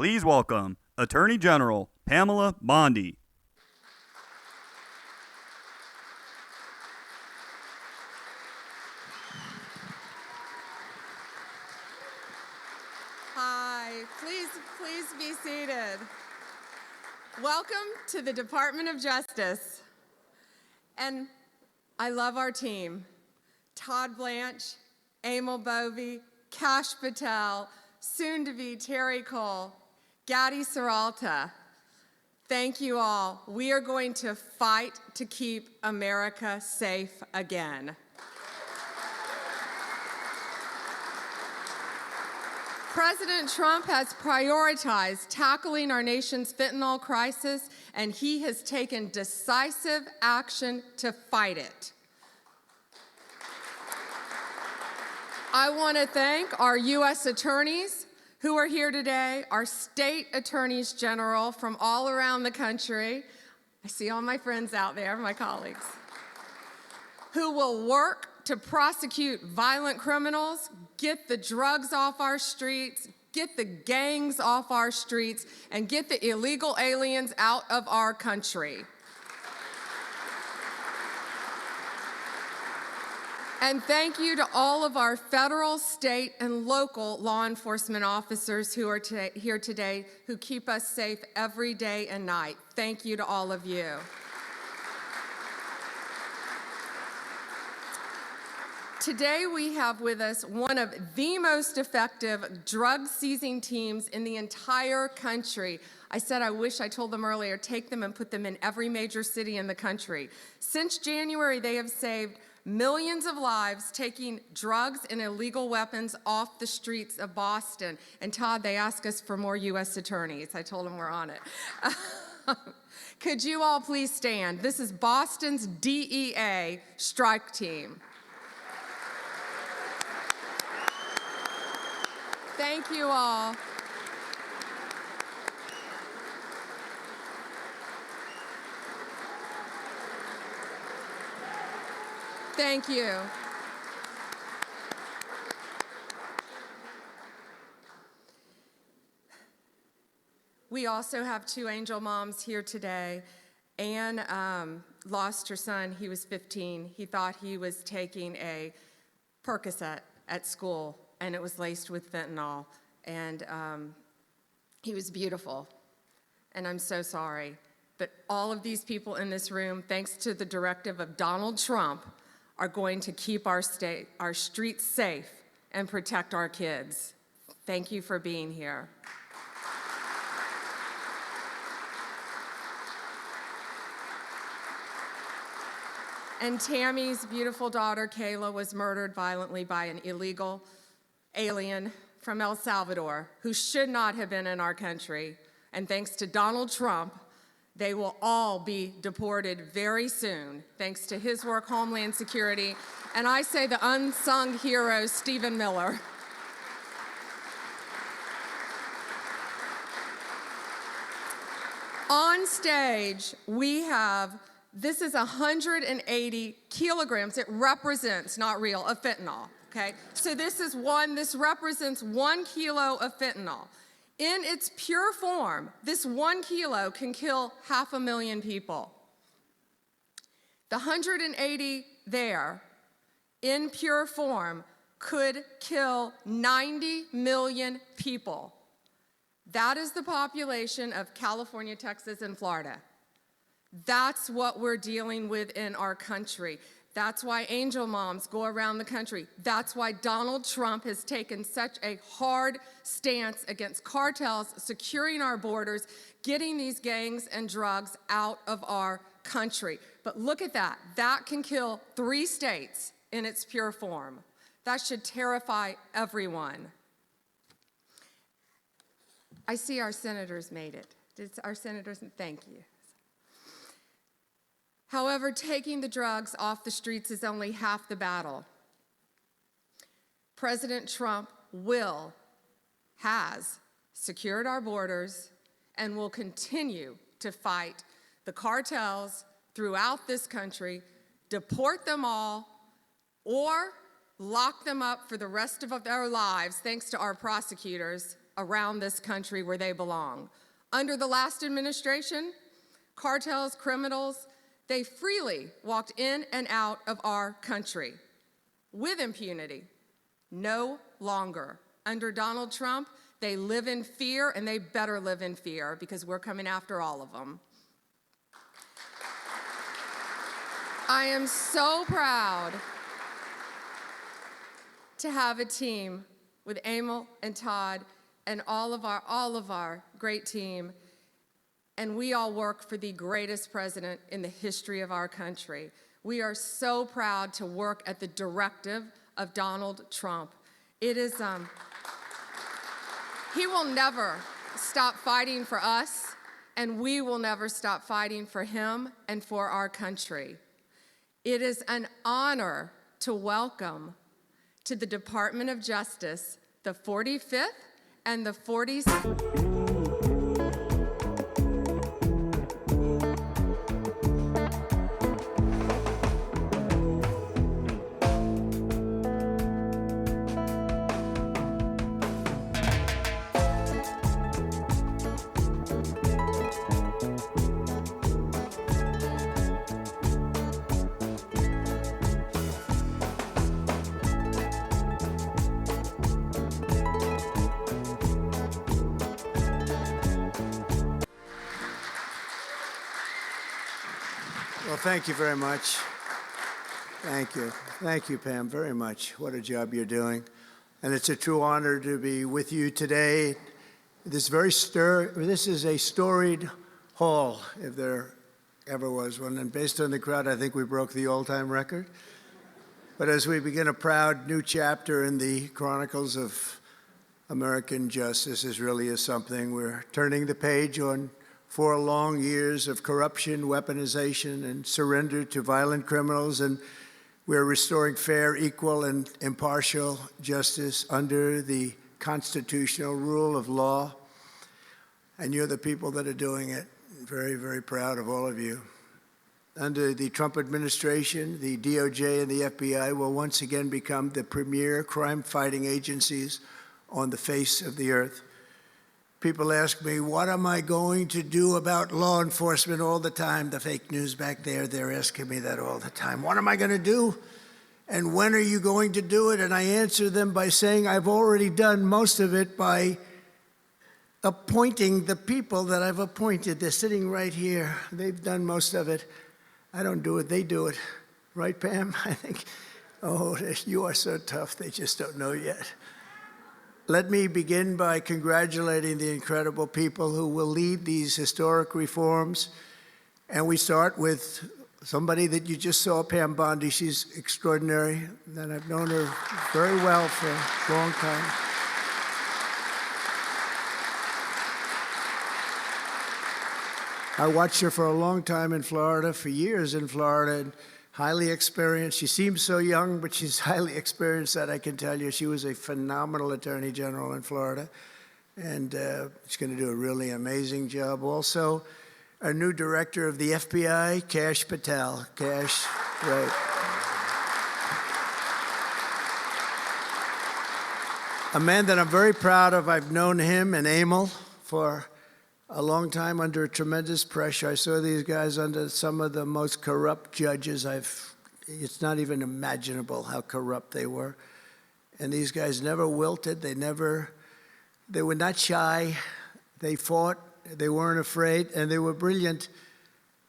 Please welcome Attorney General Pamela Bondi. Hi, please be seated. Welcome to the Department of Justice. And I love our team. Todd Blanche, Emil Bovey, Kash Patel, soon to be Terry Cole, Gadi Saralta. Thank you all. We are going to fight to keep America safe again. President Trump has prioritized tackling our nation's fentanyl crisis, and he has taken decisive action to fight it. I want to thank our U.S. attorneys who are here today, our state attorneys general from all around the country. I see all my friends out there, my colleagues, who will work to prosecute violent criminals, get the drugs off our streets, get the gangs off our streets, and get the illegal aliens out of our country. And thank you to all of our federal, state, and local law enforcement officers who are here today who keep us safe every day and night. Thank you to all of you. Today we have with us one of the most effective drug-seizing teams in the entire country. I said I wish I told them earlier, take them and put them in every major city in the country. Since January, they have saved millions of lives taking drugs and illegal weapons off the streets of Boston. And Todd, they asked us for more U.S. attorneys. I told them we're on it. Could you all please stand? This is Boston's DEA strike team. Thank you all. Thank you. We also have two angel moms here today. Anne lost her son. He was 15. He thought he was taking a Percocet at school, and it was laced with fentanyl. And he was beautiful. And I'm so sorry. But all of these people in this room, thanks to the directive of Donald Trump, are going to keep our streets safe and protect our kids. Thank you for being here. And Tammy's beautiful daughter, Kayla, was murdered violently by an illegal alien from El Salvador who should not have been in our country. And thanks to Donald Trump, they will all be deported very soon, thanks to his work, Homeland Security, and I say the unsung hero, Stephen Miller. On stage, we have, this is 180 kilograms, it represents, not real, of fentanyl, okay? So this represents 1 kilo of fentanyl. In its pure form, this 1 kilo can kill 500,000 people. The 180 there, in pure form, could kill 90 million people. That is the population of California, Texas, and Florida. That's what we're dealing with in our country. That's why angel moms go around the country. That's why Donald Trump has taken such a hard stance against cartels, securing our borders, getting these gangs and drugs out of our country. But look at that. That can kill 3 states in its pure form. That should terrify everyone. I see our senators made it. Did our senators? Thank you. However, taking the drugs off the streets is only half the battle. President Trump has secured our borders and will continue to fight the cartels throughout this country, deport them all, or lock them up for the rest of their lives, thanks to our prosecutors, around this country where they belong. Under the last administration, cartels, criminals, they freely walked in and out of our country with impunity. No longer. Under Donald Trump, they live in fear, and they better live in fear because we're coming after all of them. I am so proud to have a team with Emil and Todd and all of our great team, and we all work for the greatest president in the history of our country. We are so proud to work at the directive of Donald Trump. It is, he will never stop fighting for us, and we will never stop fighting for him and for our country. It is an honor to welcome to the Department of Justice the 45th and the 46th. Well, thank you very much. Thank you. Thank you, Pam, very much. What a job you're doing. And it's a true honor to be with you today. This is a storied hall, if there ever was one. And based on the crowd, I think we broke the all-time record. But as we begin a proud new chapter in the chronicles of American justice, this really is something. We're turning the page on 4 long years of corruption, weaponization, and surrender to violent criminals, and we're restoring fair, equal, and impartial justice under the constitutional rule of law. And you're the people that are doing it. Very, very proud of all of you. Under the Trump administration, the DOJ and the FBI will once again become the premier crime-fighting agencies on the face of the earth. People ask me, what am I going to do about law enforcement all the time? The fake news back there, they're asking me that all the time. What am I going to do? And when are you going to do it? And I answer them by saying I've already done most of it by appointing the people that I've appointed. They're sitting right here. They've done most of it. I don't do it, they do it. Right, Pam? I think, oh, you are so tough, they just don't know yet. Let me begin by congratulating the incredible people who will lead these historic reforms. And we start with somebody that you just saw, Pam Bondi. She's extraordinary, and I've known her very well for a long time. I watched her for a long time in Florida, for years in Florida, and highly experienced. She seems so young, but she's highly experienced, that I can tell you. She was a phenomenal attorney general in Florida, and she's going to do a really amazing job. Also, our new director of the FBI, Kash Patel. Kash, right. A man that I'm very proud of. I've known him and Emil for a long time under tremendous pressure. I saw these guys under some of the most corrupt judges it's not even imaginable how corrupt they were. And these guys never wilted. They were not shy. They fought. They weren't afraid, and they were brilliant.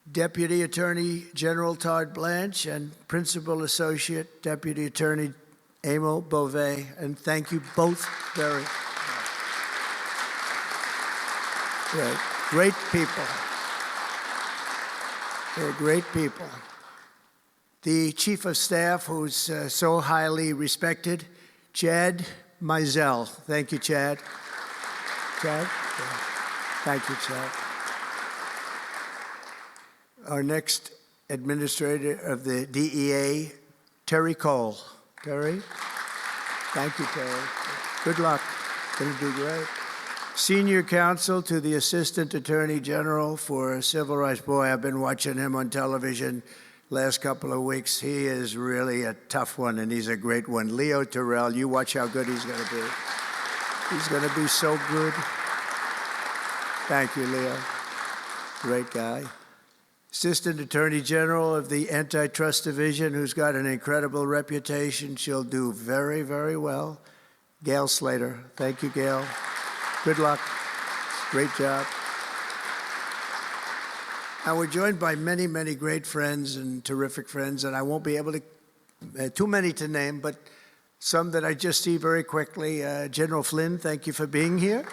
Deputy Attorney General Todd Blanche and Principal Associate Deputy Attorney Emil Beauvais. And thank you both very much. Right. Great people. They're great people. The Chief of Staff, who's so highly respected, Chad Mizell. Thank you, Chad. Chad? Yeah. Thank you, Chad. Our next administrator of the DEA, Terry Cole. Terry? Thank you, Terry. Good luck. Going to do great. Senior counsel to the Assistant Attorney General for Civil Rights. Boy, I've been watching him on television last couple of weeks. He is really a tough one, and he's a great one. Leo Terrell, you watch how good he's going to be. He's going to be so good. Thank you, Leo. Great guy. Assistant Attorney General of the Antitrust Division, who's got an incredible reputation. She'll do very, very well. Gail Slater. Thank you, Gail. Good luck. Great job. And we're joined by many, many great friends and terrific friends, and I won't be able to, too many to name, but some that I just see very quickly. General Flynn, thank you for being here.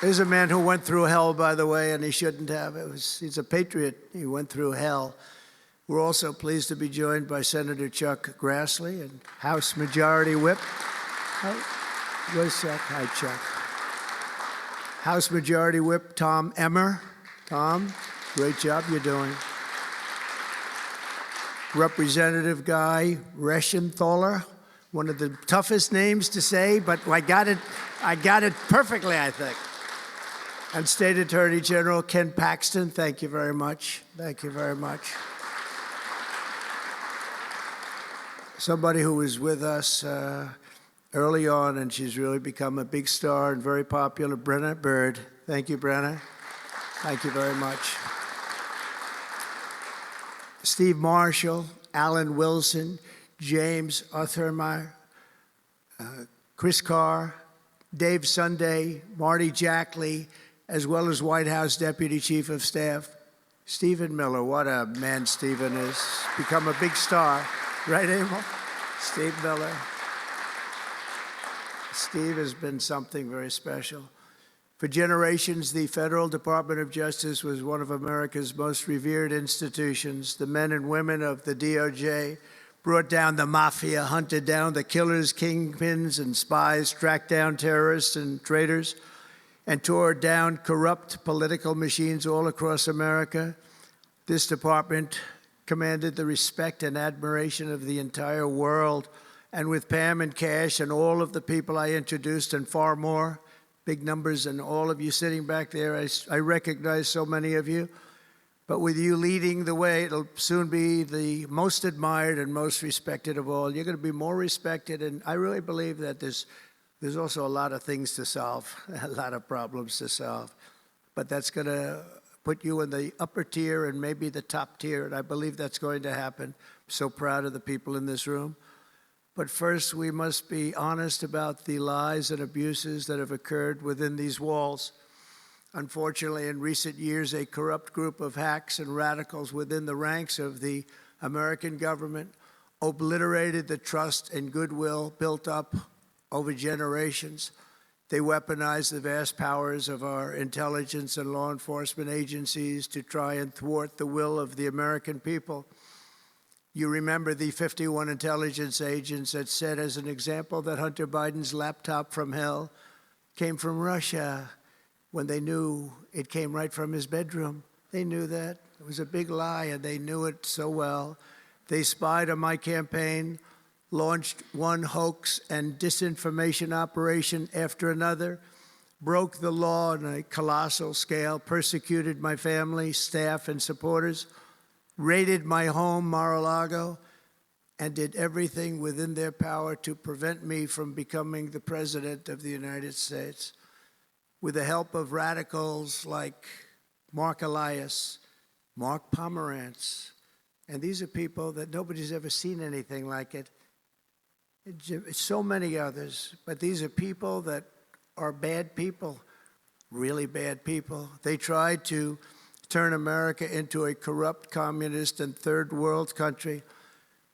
There's a man who went through hell, by the way, and he shouldn't have. He's a patriot. He went through hell. We're also pleased to be joined by Senator Chuck Grassley and House Majority Whip. Where's Chuck? Hi, Chuck. House Majority Whip Tom Emmer. Tom, great job you're doing. Representative Guy Reschenthaler, one of the toughest names to say, but I got it perfectly, I think. And State Attorney General Ken Paxton, thank you very much. Thank you very much. Somebody who was with us early on, and she's really become a big star and very popular, Brenna Bird. Thank you, Brenna. Thank you very much. Steve Marshall, Alan Wilson, James Othermeyer, Chris Carr, Dave Sunday, Marty Jackley, as well as White House Deputy Chief of Staff, Stephen Miller. What a man Stephen is. Become a big star. Right, Emil? Steve Miller. Steve has been something very special. For generations, the Federal Department of Justice was one of America's most revered institutions. The men and women of the DOJ brought down the mafia, hunted down the killers, kingpins, and spies, tracked down terrorists and traitors, and tore down corrupt political machines all across America. This department commanded the respect and admiration of the entire world. And with Pam and Cash and all of the people I introduced and far more, big numbers, and all of you sitting back there, I recognize so many of you. But with you leading the way, it'll soon be the most admired and most respected of all. You're going to be more respected, and I really believe that there's also a lot of things to solve, a lot of problems to solve. But that's going to put you in the upper tier and maybe the top tier, and I believe that's going to happen. I'm so proud of the people in this room. But first, we must be honest about the lies and abuses that have occurred within these walls. Unfortunately, in recent years, a corrupt group of hacks and radicals within the ranks of the American government obliterated the trust and goodwill built up over generations. They weaponized the vast powers of our intelligence and law enforcement agencies to try and thwart the will of the American people. You remember the 51 intelligence agents that said, as an example, that Hunter Biden's laptop from hell came from Russia when they knew it came right from his bedroom. They knew that. It was a big lie, and they knew it so well. They spied on my campaign, launched one hoax and disinformation operation after another, broke the law on a colossal scale, persecuted my family, staff, and supporters, raided my home, Mar-a-Lago, and did everything within their power to prevent me from becoming the President of the United States. With the help of radicals like Mark Elias, Mark Pomerantz, and these are people that nobody's ever seen anything like it. So many others, but these are people that are bad people, really bad people. They tried to turn America into a corrupt, communist, and third world country.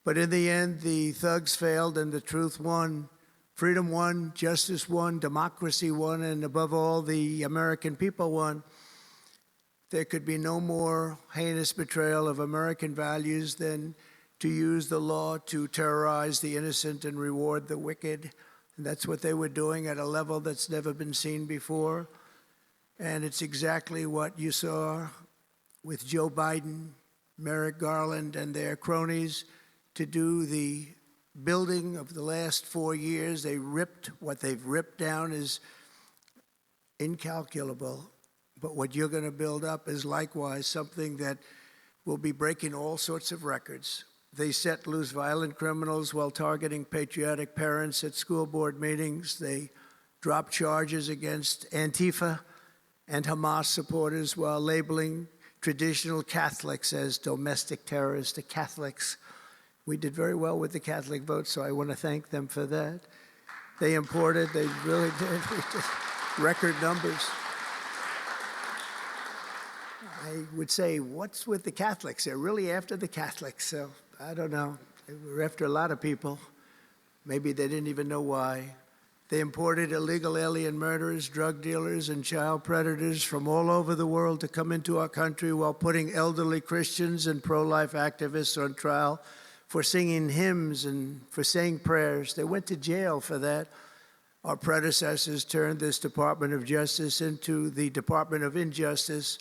But in the end, the thugs failed and the truth won. Freedom won, justice won, democracy won, and above all, the American people won. There could be no more heinous betrayal of American values than to use the law to terrorize the innocent and reward the wicked. And that's what they were doing at a level that's never been seen before. And it's exactly what you saw with Joe Biden, Merrick Garland, and their cronies to do the building of the last 4 years. What they've ripped down is incalculable. But what you're going to build up is likewise something that will be breaking all sorts of records. They set loose violent criminals while targeting patriotic parents at school board meetings. They dropped charges against Antifa and Hamas supporters while labeling traditional Catholics as domestic terrorists. The Catholics, we did very well with the Catholic vote, so I want to thank them for that. They really did, record numbers. I would say, what's with the Catholics? They're really after the Catholics, so I don't know. They were after a lot of people. Maybe they didn't even know why. They imported illegal alien murderers, drug dealers, and child predators from all over the world to come into our country while putting elderly Christians and pro-life activists on trial for singing hymns and for saying prayers. They went to jail for that. Our predecessors turned this Department of Justice into the Department of Injustice.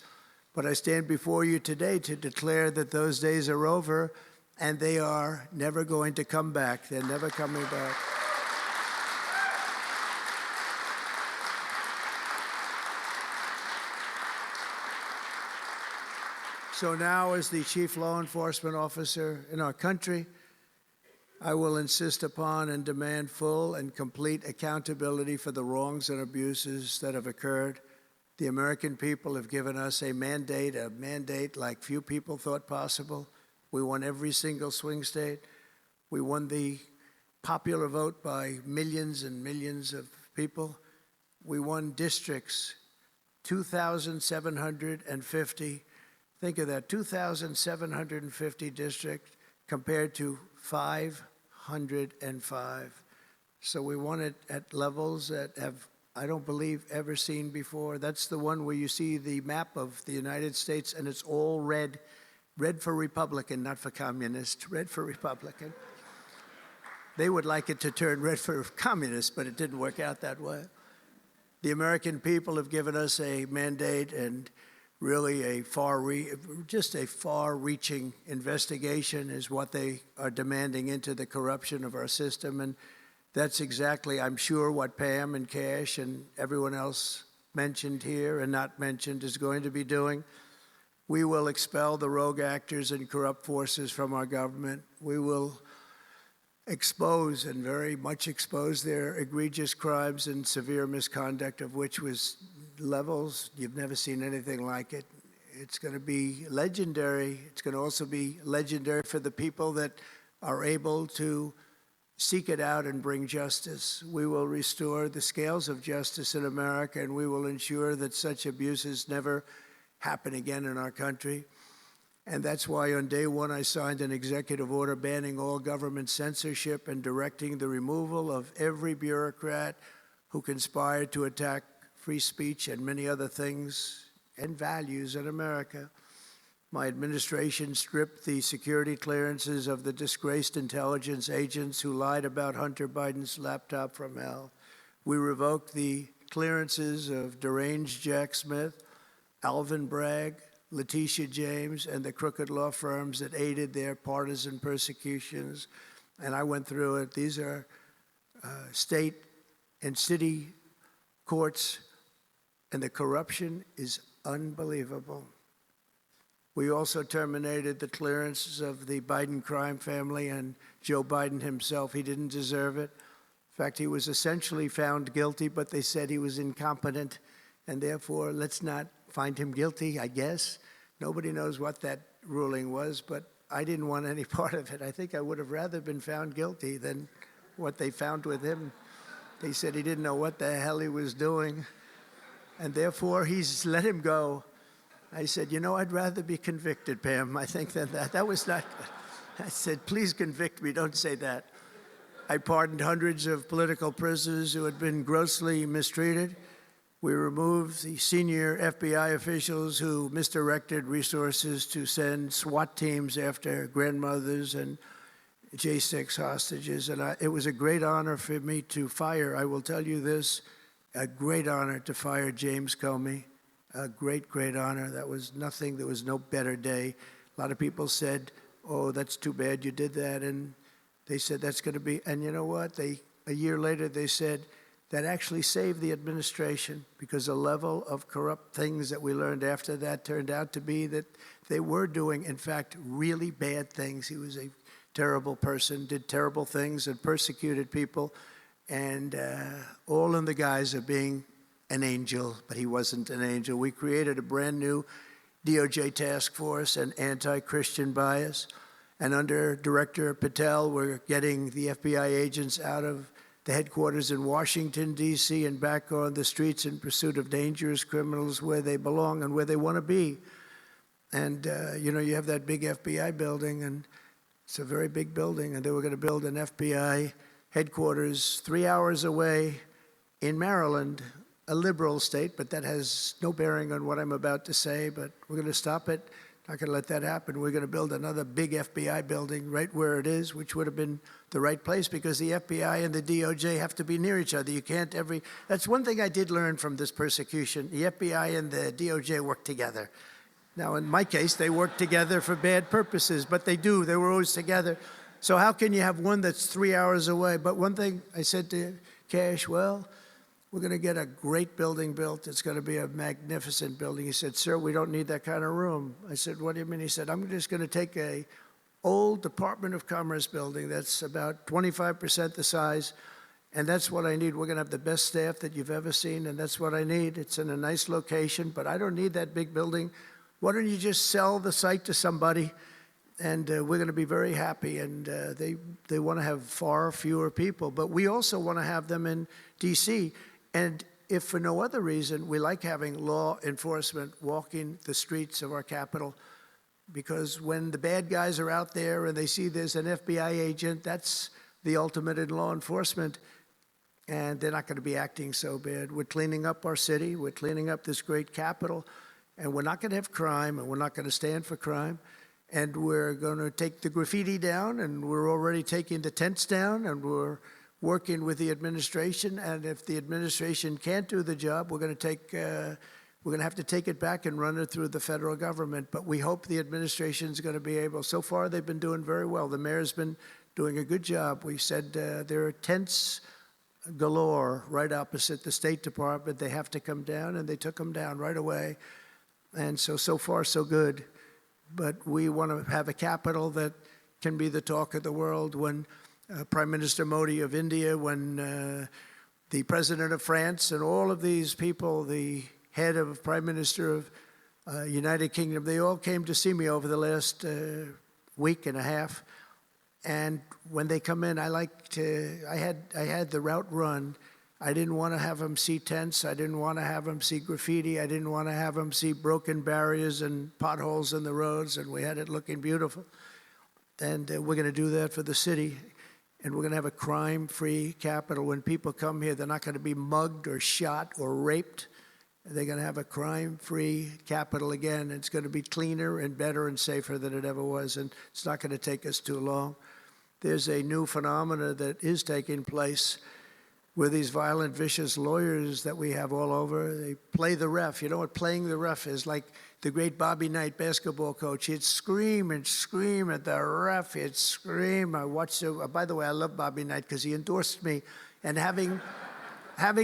But I stand before you today to declare that those days are over, and they are never going to come back. They're never coming back. So now, as the chief law enforcement officer in our country, I will insist upon and demand full and complete accountability for the wrongs and abuses that have occurred. The American people have given us a mandate like few people thought possible. We won every single swing state. We won the popular vote by millions and millions of people. We won districts, 2,750. Think of that, 2,750 districts compared to 505. So we won it at levels that have, I don't believe, ever seen before. That's the one where you see the map of the United States and it's all red. Red for Republican, not for communist. Red for Republican. They would like it to turn red for communist, but it didn't work out that way. The American people have given us a mandate and really a far-reaching investigation is what they are demanding into the corruption of our system. And that's exactly, I'm sure, what Pam and Cash and everyone else mentioned here and not mentioned is going to be doing. We will expel the rogue actors and corrupt forces from our government. We will expose and very much expose their egregious crimes and severe misconduct, of which was levels you've never seen anything like it. It's going to be legendary. It's going to also be legendary for the people that are able to seek it out and bring justice. We will restore the scales of justice in America, and we will ensure that such abuses never happen again in our country. And that's why on day one I signed an executive order banning all government censorship and directing the removal of every bureaucrat who conspired to attack free speech and many other things and values in America. My administration stripped the security clearances of the disgraced intelligence agents who lied about Hunter Biden's laptop from hell. We revoked the clearances of deranged Jack Smith, Alvin Bragg, Letitia James, and the crooked law firms that aided their partisan persecutions. And I went through it. These are state and city courts, and the corruption is unbelievable. We also terminated the clearances of the Biden crime family and Joe Biden himself. He didn't deserve it. In fact, he was essentially found guilty, but they said he was incompetent, and therefore let's not find him guilty, I guess. Nobody knows what that ruling was, but I didn't want any part of it. I think I would have rather been found guilty than what they found with him. They said he didn't know what the hell he was doing, and therefore he's let him go. I said, you know, I'd rather be convicted, Pam, I think, than that. That was not good. I said, please convict me, don't say that. I pardoned hundreds of political prisoners who had been grossly mistreated. We removed the senior FBI officials who misdirected resources to send SWAT teams after grandmothers and J6 hostages. And it was a great honor for me to fire, I will tell you this, a great honor to fire James Comey. A great, great honor. That was nothing. There was no better day. A lot of people said, oh, that's too bad you did that. And they said, that's going to be, and you know what? A year later, they said, that actually saved the administration because the level of corrupt things that we learned after that turned out to be that they were doing, in fact, really bad things. He was a terrible person, did terrible things and persecuted people, and all in the guise of being an angel, but he wasn't an angel. We created a brand new DOJ task force and anti-Christian bias, and under Director Patel, we're getting the FBI agents out of the headquarters in Washington, D.C., and back on the streets in pursuit of dangerous criminals where they belong and where they want to be. And, you have that big FBI building, and it's a very big building, and they were going to build an FBI headquarters 3 hours away in Maryland, a liberal state, but that has no bearing on what I'm about to say, but we're going to stop it. Not going to let that happen. We're going to build another big FBI building right where it is, which would have been the right place because the FBI and the DOJ have to be near each other. You can't that's one thing I did learn from this persecution. The FBI and the DOJ work together. Now, in my case, they work together for bad purposes, but they do. They were always together. So how can you have one that's 3 hours away? But one thing I said to Cash, well, we're going to get a great building built. It's going to be a magnificent building. He said, sir, we don't need that kind of room. I said, what do you mean? He said, I'm just going to take a old Department of Commerce building that's about 25% the size, and that's what I need. We're going to have the best staff that you've ever seen, and that's what I need. It's in a nice location, but I don't need that big building. Why don't you just sell the site to somebody, and we're going to be very happy. And they want to have far fewer people, but we also want to have them in D.C., and if for no other reason, we like having law enforcement walking the streets of our capital, because when the bad guys are out there and they see there's an FBI agent, that's the ultimate in law enforcement, and they're not going to be acting so bad. We're cleaning up our city. We're cleaning up this great capital, and we're not going to have crime, and we're not going to stand for crime, and we're going to take the graffiti down, and we're already taking the tents down, and we're working with the administration, and if the administration can't do the job, we're going to have to take it back and run it through the federal government. But we hope the administration is going to be able. So far, they've been doing very well. The mayor's been doing a good job. We said there are tents galore right opposite the State Department. They have to come down, and they took them down right away. And so far, so good. But we want to have a capital that can be the talk of the world. When Prime Minister Modi of India, when the President of France, and all of these people, the head of Prime Minister of United Kingdom, they all came to see me over the last week and a half. And when they come in, I had the route run. I didn't want to have them see tents. I didn't want to have them see graffiti. I didn't want to have them see broken barriers and potholes in the roads, and we had it looking beautiful. And we're going to do that for the city. And we're going to have a crime-free capital. When people come here, they're not going to be mugged or shot or raped. They're going to have a crime-free capital again. It's going to be cleaner and better and safer than it ever was, and it's not going to take us too long. There's a new phenomena that is taking place where these violent, vicious lawyers that we have all over, they play the ref. You know what playing the ref is? Like the great Bobby Knight basketball coach. He'd scream and scream at the ref. He'd scream. I watched it. By the way, I love Bobby Knight because he endorsed me. And having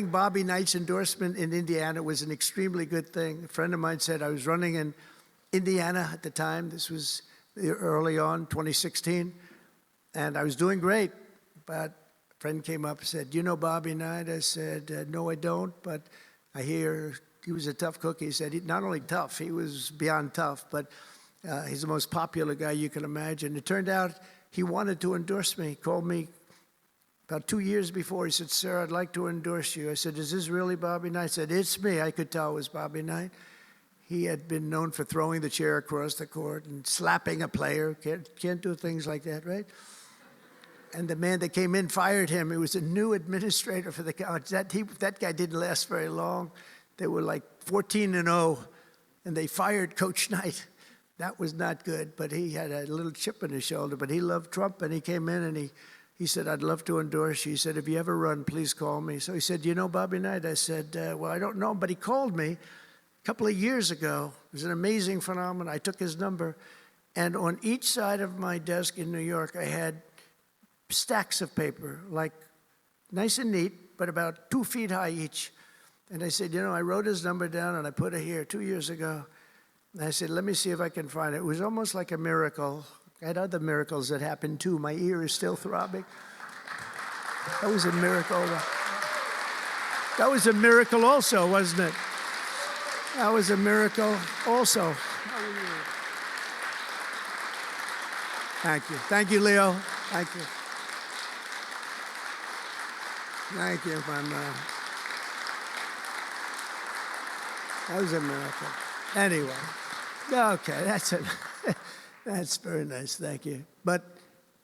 Bobby Knight's endorsement in Indiana was an extremely good thing. A friend of mine said I was running in Indiana at the time. This was early on, 2016. And I was doing great. But a friend came up and said, you know Bobby Knight? I said, no, I don't. But I hear he was a tough cookie. He said, not only tough, he was beyond tough, but he's the most popular guy you can imagine. It turned out he wanted to endorse me. He called me about 2 years before. He said, sir, I'd like to endorse you. I said, is this really Bobby Knight? I said, it's me. I could tell it was Bobby Knight. He had been known for throwing the chair across the court and slapping a player. Can't do things like that, right? And the man that came in fired him. He was a new administrator for the college. That guy didn't last very long. They were like 14-0, and they fired Coach Knight. That was not good, but he had a little chip on his shoulder. But he loved Trump, and he came in, and he said, I'd love to endorse you. He said, if you ever run, please call me. So he said, you know Bobby Knight? I said, well, I don't know him, but he called me a couple of years ago. It was an amazing phenomenon. I took his number, and on each side of my desk in New York, I had stacks of paper, like nice and neat, but about 2 feet high each. And I said, you know, I wrote his number down and I put it here 2 years ago. And I said, let me see if I can find it. It was almost like a miracle. I had other miracles that happened too. My ear is still throbbing. That was a miracle. That was a miracle also, wasn't it? That was a miracle also. How are you? Thank you. Thank you, Leo. Thank you. Thank you, my man. That was a miracle. Anyway, okay, that's it. That's very nice, thank you. But,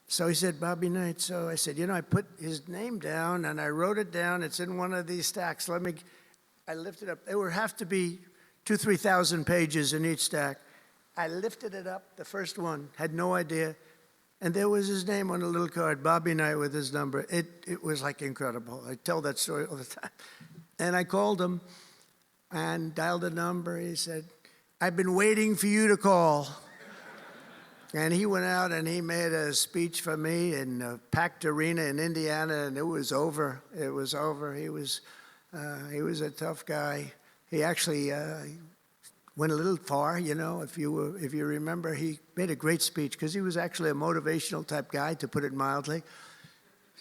so he said, Bobby Knight. So I said, I put his name down and I wrote it down. It's in one of these stacks. I lifted up. There would have to be 2,000 to 3,000 pages in each stack. I lifted it up, the first one, had no idea. And there was his name on a little card, Bobby Knight with his number. It was like incredible. I tell that story all the time. And I called him and dialed a number. He said, I've been waiting for you to call. And he went out and he made a speech for me in a packed arena in Indiana, and it was over. It was over. He was a tough guy. He actually went a little far, if you remember. He made a great speech because he was actually a motivational type guy, to put it mildly.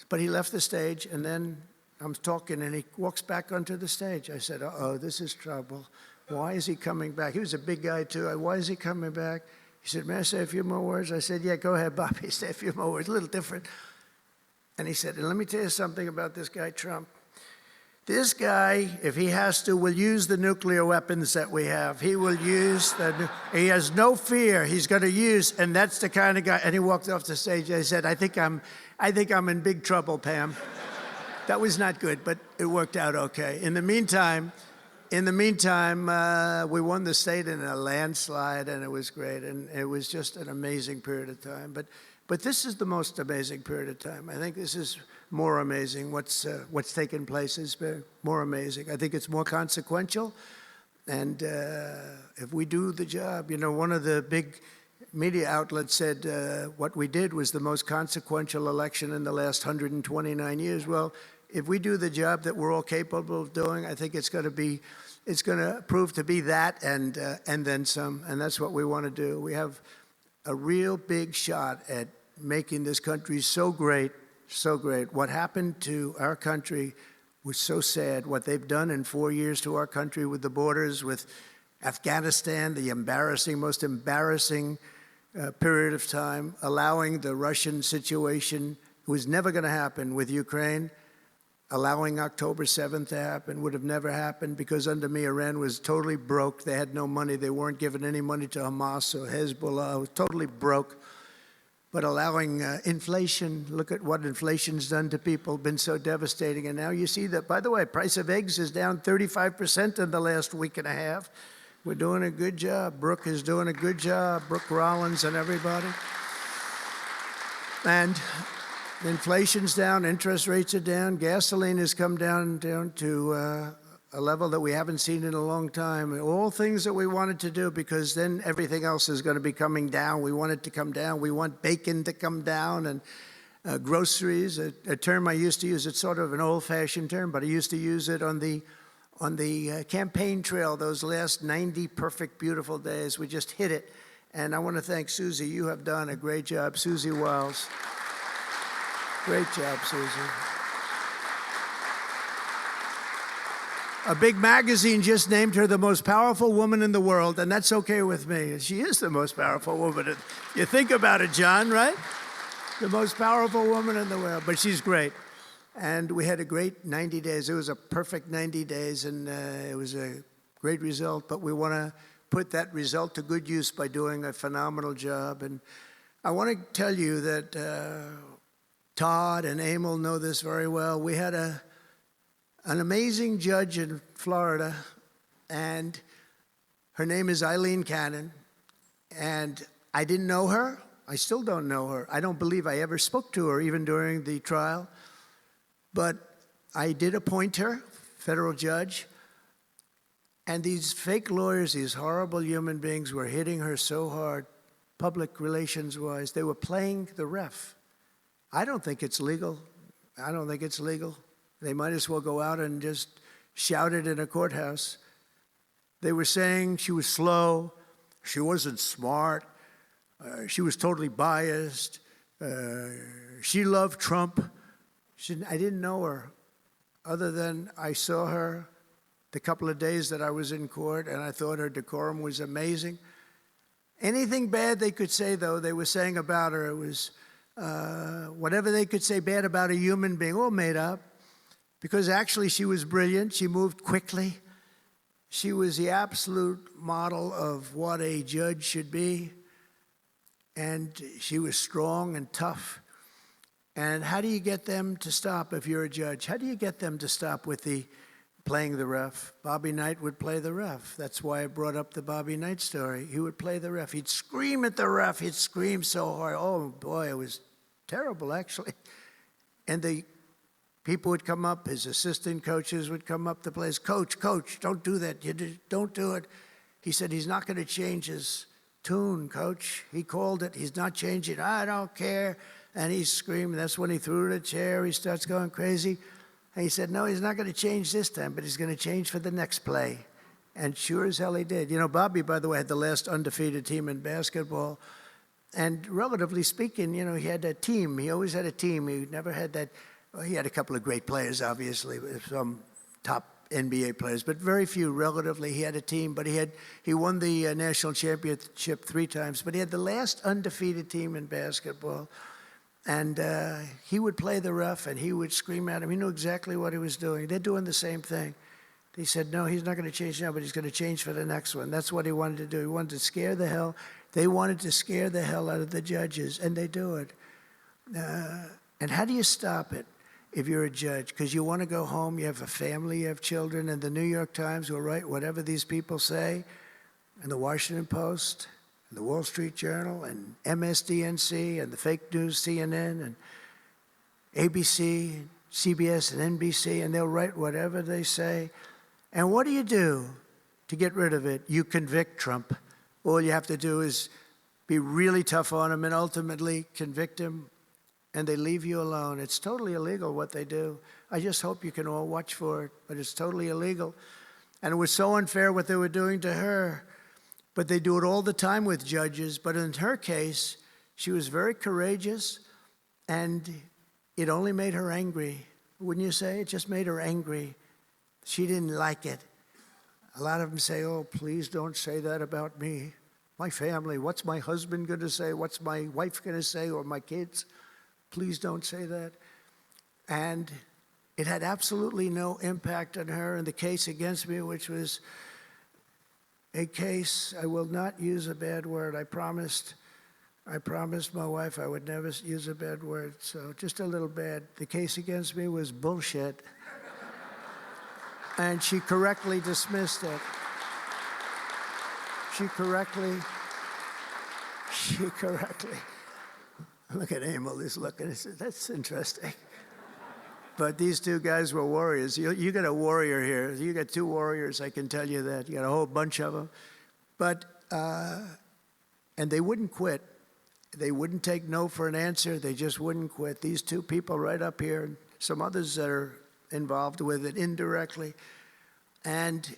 But he left the stage, and then I'm talking, and he walks back onto the stage. I said, uh-oh, this is trouble. Why is he coming back? He was a big guy, too. Why is he coming back? He said, may I say a few more words? I said, yeah, go ahead, Bobby, say a few more words, a little different. And he said, and let me tell you something about this guy, Trump. This guy, if he has to, will use the nuclear weapons that we have. He will use he has no fear. He's going to use, and that's the kind of guy. And he walked off the stage. I said, I think I'm in big trouble, Pam. That was not good, but it worked out okay. In the meantime, we won the state in a landslide, and it was great, and it was just an amazing period of time. But this is the most amazing period of time. I think this is more amazing. What's taken place is more amazing. I think it's more consequential, and if we do the job, one of the big media outlets said what we did was the most consequential election in the last 129 years. Well, if we do the job that we're all capable of doing, I think it's going to prove to be that and then some, and that's what we want to do. We have a real big shot at making this country so great, so great. What happened to our country was so sad. What they've done in 4 years to our country with the borders, with Afghanistan, the most embarrassing period of time, allowing the Russian situation, it was never going to happen, with Ukraine. Allowing October 7th to happen would have never happened, because under me, Iran was totally broke. They had no money. They weren't giving any money to Hamas or Hezbollah. It was totally broke. But allowing inflation, look at what inflation's done to people, been so devastating. And now you see that, by the way, price of eggs is down 35% in the last week and a half. We're doing a good job. Brooke is doing a good job. Brooke Rollins and everybody. And inflation's down, interest rates are down, gasoline has come down to a level that we haven't seen in a long time. All things that we wanted to do, because then everything else is going to be coming down. We want it to come down. We want bacon to come down, and groceries, a term I used to use. It's sort of an old-fashioned term, but I used to use it on the campaign trail, those last 90 perfect, beautiful days. We just hit it. And I want to thank Susie. You have done a great job, Susie Wiles. Great job, Susie. A big magazine just named her the most powerful woman in the world, and that's okay with me. She is the most powerful woman. You think about it, John, right? The most powerful woman in the world, but she's great. And we had a great 90 days. It was a perfect 90 days, and it was a great result, but we want to put that result to good use by doing a phenomenal job. And I want to tell you that Todd and Emil know this very well. We had an amazing judge in Florida, and her name is Eileen Cannon, and I didn't know her. I still don't know her. I don't believe I ever spoke to her, even during the trial, but I did appoint her, federal judge, and these fake lawyers, these horrible human beings, were hitting her so hard, public relations-wise. They were playing the ref. I don't think it's legal. I don't think it's legal. They might as well go out and just shout it in a courthouse. They were saying she was slow, she wasn't smart, She was totally biased. She loved Trump. I didn't know her other than I saw her the couple of days that I was in court, and I thought her decorum was amazing. Anything bad they could say, though, they were saying about her, it was whatever they could say bad about a human being, all made up, because actually she was brilliant. She moved quickly. She was the absolute model of what a judge should be, and she was strong and tough. And how do you get them to stop if you're a judge? How do you get them to stop with the playing the ref? Bobby Knight would play the ref. That's why I brought up the Bobby Knight story. He would play the ref. He'd scream at the ref. He'd scream so hard. Oh, boy, it was terrible, actually. And the people would come up, his assistant coaches would come up to play. Coach, don't do that. Don't do it. He said he's not going to change his tune, coach. He called it. He's not changing. I don't care. And he's screaming. That's when he threw the chair. He starts going crazy. And he said, no, he's not going to change this time, but he's going to change for the next play. And sure as hell he did. You know, Bobby, by the way, had the last undefeated team in basketball. And relatively speaking, you know, he had a team. He always had a team. He never had that. Well, he had a couple of great players, obviously, some top NBA players, but very few relatively. He had a team, but he won the national championship 3 times. But he had the last undefeated team in basketball. And he would play the ref, and he would scream at him. He knew exactly what he was doing. They're doing the same thing. He said, no, he's not going to change now, but he's going to change for the next one. That's what he wanted to do. He wanted to scare the hell. They wanted to scare the hell out of the judges, and they do it. And how do you stop it if you're a judge? Because you want to go home, you have a family, you have children, and the New York Times will write whatever these people say, and the Washington Post, and the Wall Street Journal, and MSDNC, and the fake news CNN, and ABC, CBS, and NBC, and they'll write whatever they say. And what do you do to get rid of it? You convict Trump. All you have to do is be really tough on him and ultimately convict him, and they leave you alone. It's totally illegal what they do. I just hope you can all watch for it, but it's totally illegal. And it was so unfair what they were doing to her. But they do it all the time with judges. But in her case, she was very courageous, and it only made her angry. Wouldn't you say? It just made her angry. She didn't like it. A lot of them say, oh, please don't say that about me. My family, what's my husband going to say? What's my wife going to say, or my kids? Please don't say that. And it had absolutely no impact on her in the case against me, which was a case, I will not use a bad word. I promised my wife I would never use a bad word, so just a little bad. The case against me was bullshit. And she correctly dismissed it. She correctly, look at Emil, he's looking, he says, that's interesting. But these 2 guys were warriors. You got a warrior here. You got 2 warriors, I can tell you that. You got a whole bunch of them. But, and they wouldn't quit. They wouldn't take no for an answer. They just wouldn't quit. These 2 people right up here, and some others that are involved with it indirectly. And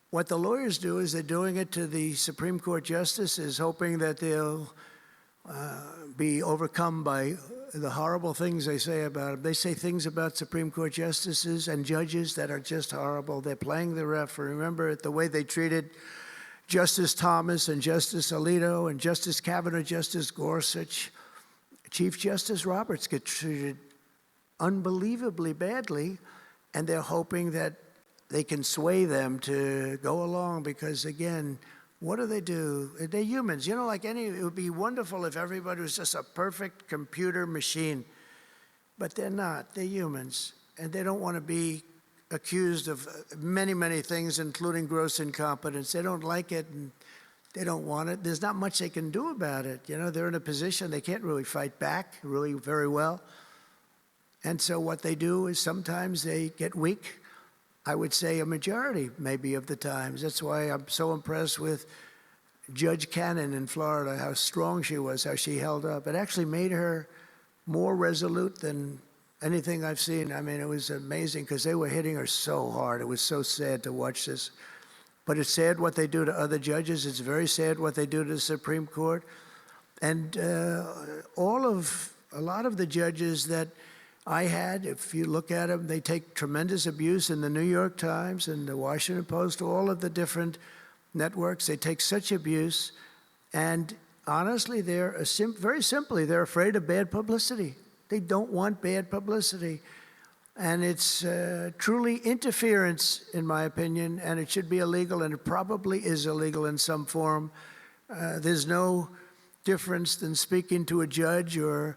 what the lawyers do is they're doing it to the Supreme Court justices, hoping that they'll be overcome by the horrible things they say about them. They say things about Supreme Court justices and judges that are just horrible. They're playing the ref. Remember the way they treated Justice Thomas and Justice Alito and Justice Kavanaugh, Justice Gorsuch. Chief Justice Roberts get treated unbelievably badly, and they're hoping that they can sway them to go along because, again, what do? They're humans. You know, it would be wonderful if everybody was just a perfect computer machine. But they're not. They're humans. And they don't want to be accused of many, many things, including gross incompetence. They don't like it, and they don't want it. There's not much they can do about it. You know, they're in a position they can't really fight back really very well. And so what they do is sometimes they get weak. I would say a majority, maybe, of the times. That's why I'm so impressed with Judge Cannon in Florida, how strong she was, how she held up. It actually made her more resolute than anything I've seen. I mean, it was amazing because they were hitting her so hard. It was so sad to watch this. But it's sad what they do to other judges. It's very sad what they do to the Supreme Court. And a lot of the judges that I had, if you look at them, they take tremendous abuse in the New York Times and the Washington Post, all of the different networks. They take such abuse. And honestly, very simply, they're afraid of bad publicity. They don't want bad publicity. And it's truly interference, in my opinion, and it should be illegal, and it probably is illegal in some form. There's no difference than speaking to a judge or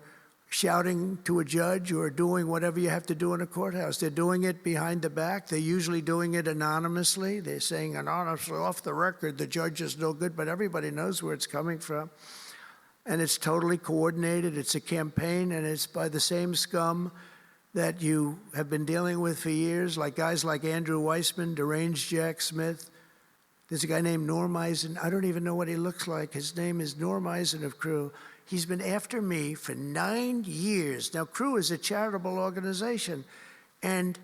shouting to a judge or doing whatever you have to do in a courthouse. They're doing it behind the back. They're usually doing it anonymously. They're saying anonymously, off the record, the judge is no good, but everybody knows where it's coming from. And it's totally coordinated. It's a campaign, and it's by the same scum that you have been dealing with for years, like guys like Andrew Weissman, deranged Jack Smith. There's a guy named Norm Eisen. I don't even know what he looks like. His name is Norm Eisen of Crew. He's been after me for 9 years. Now, Crew is a charitable organization. And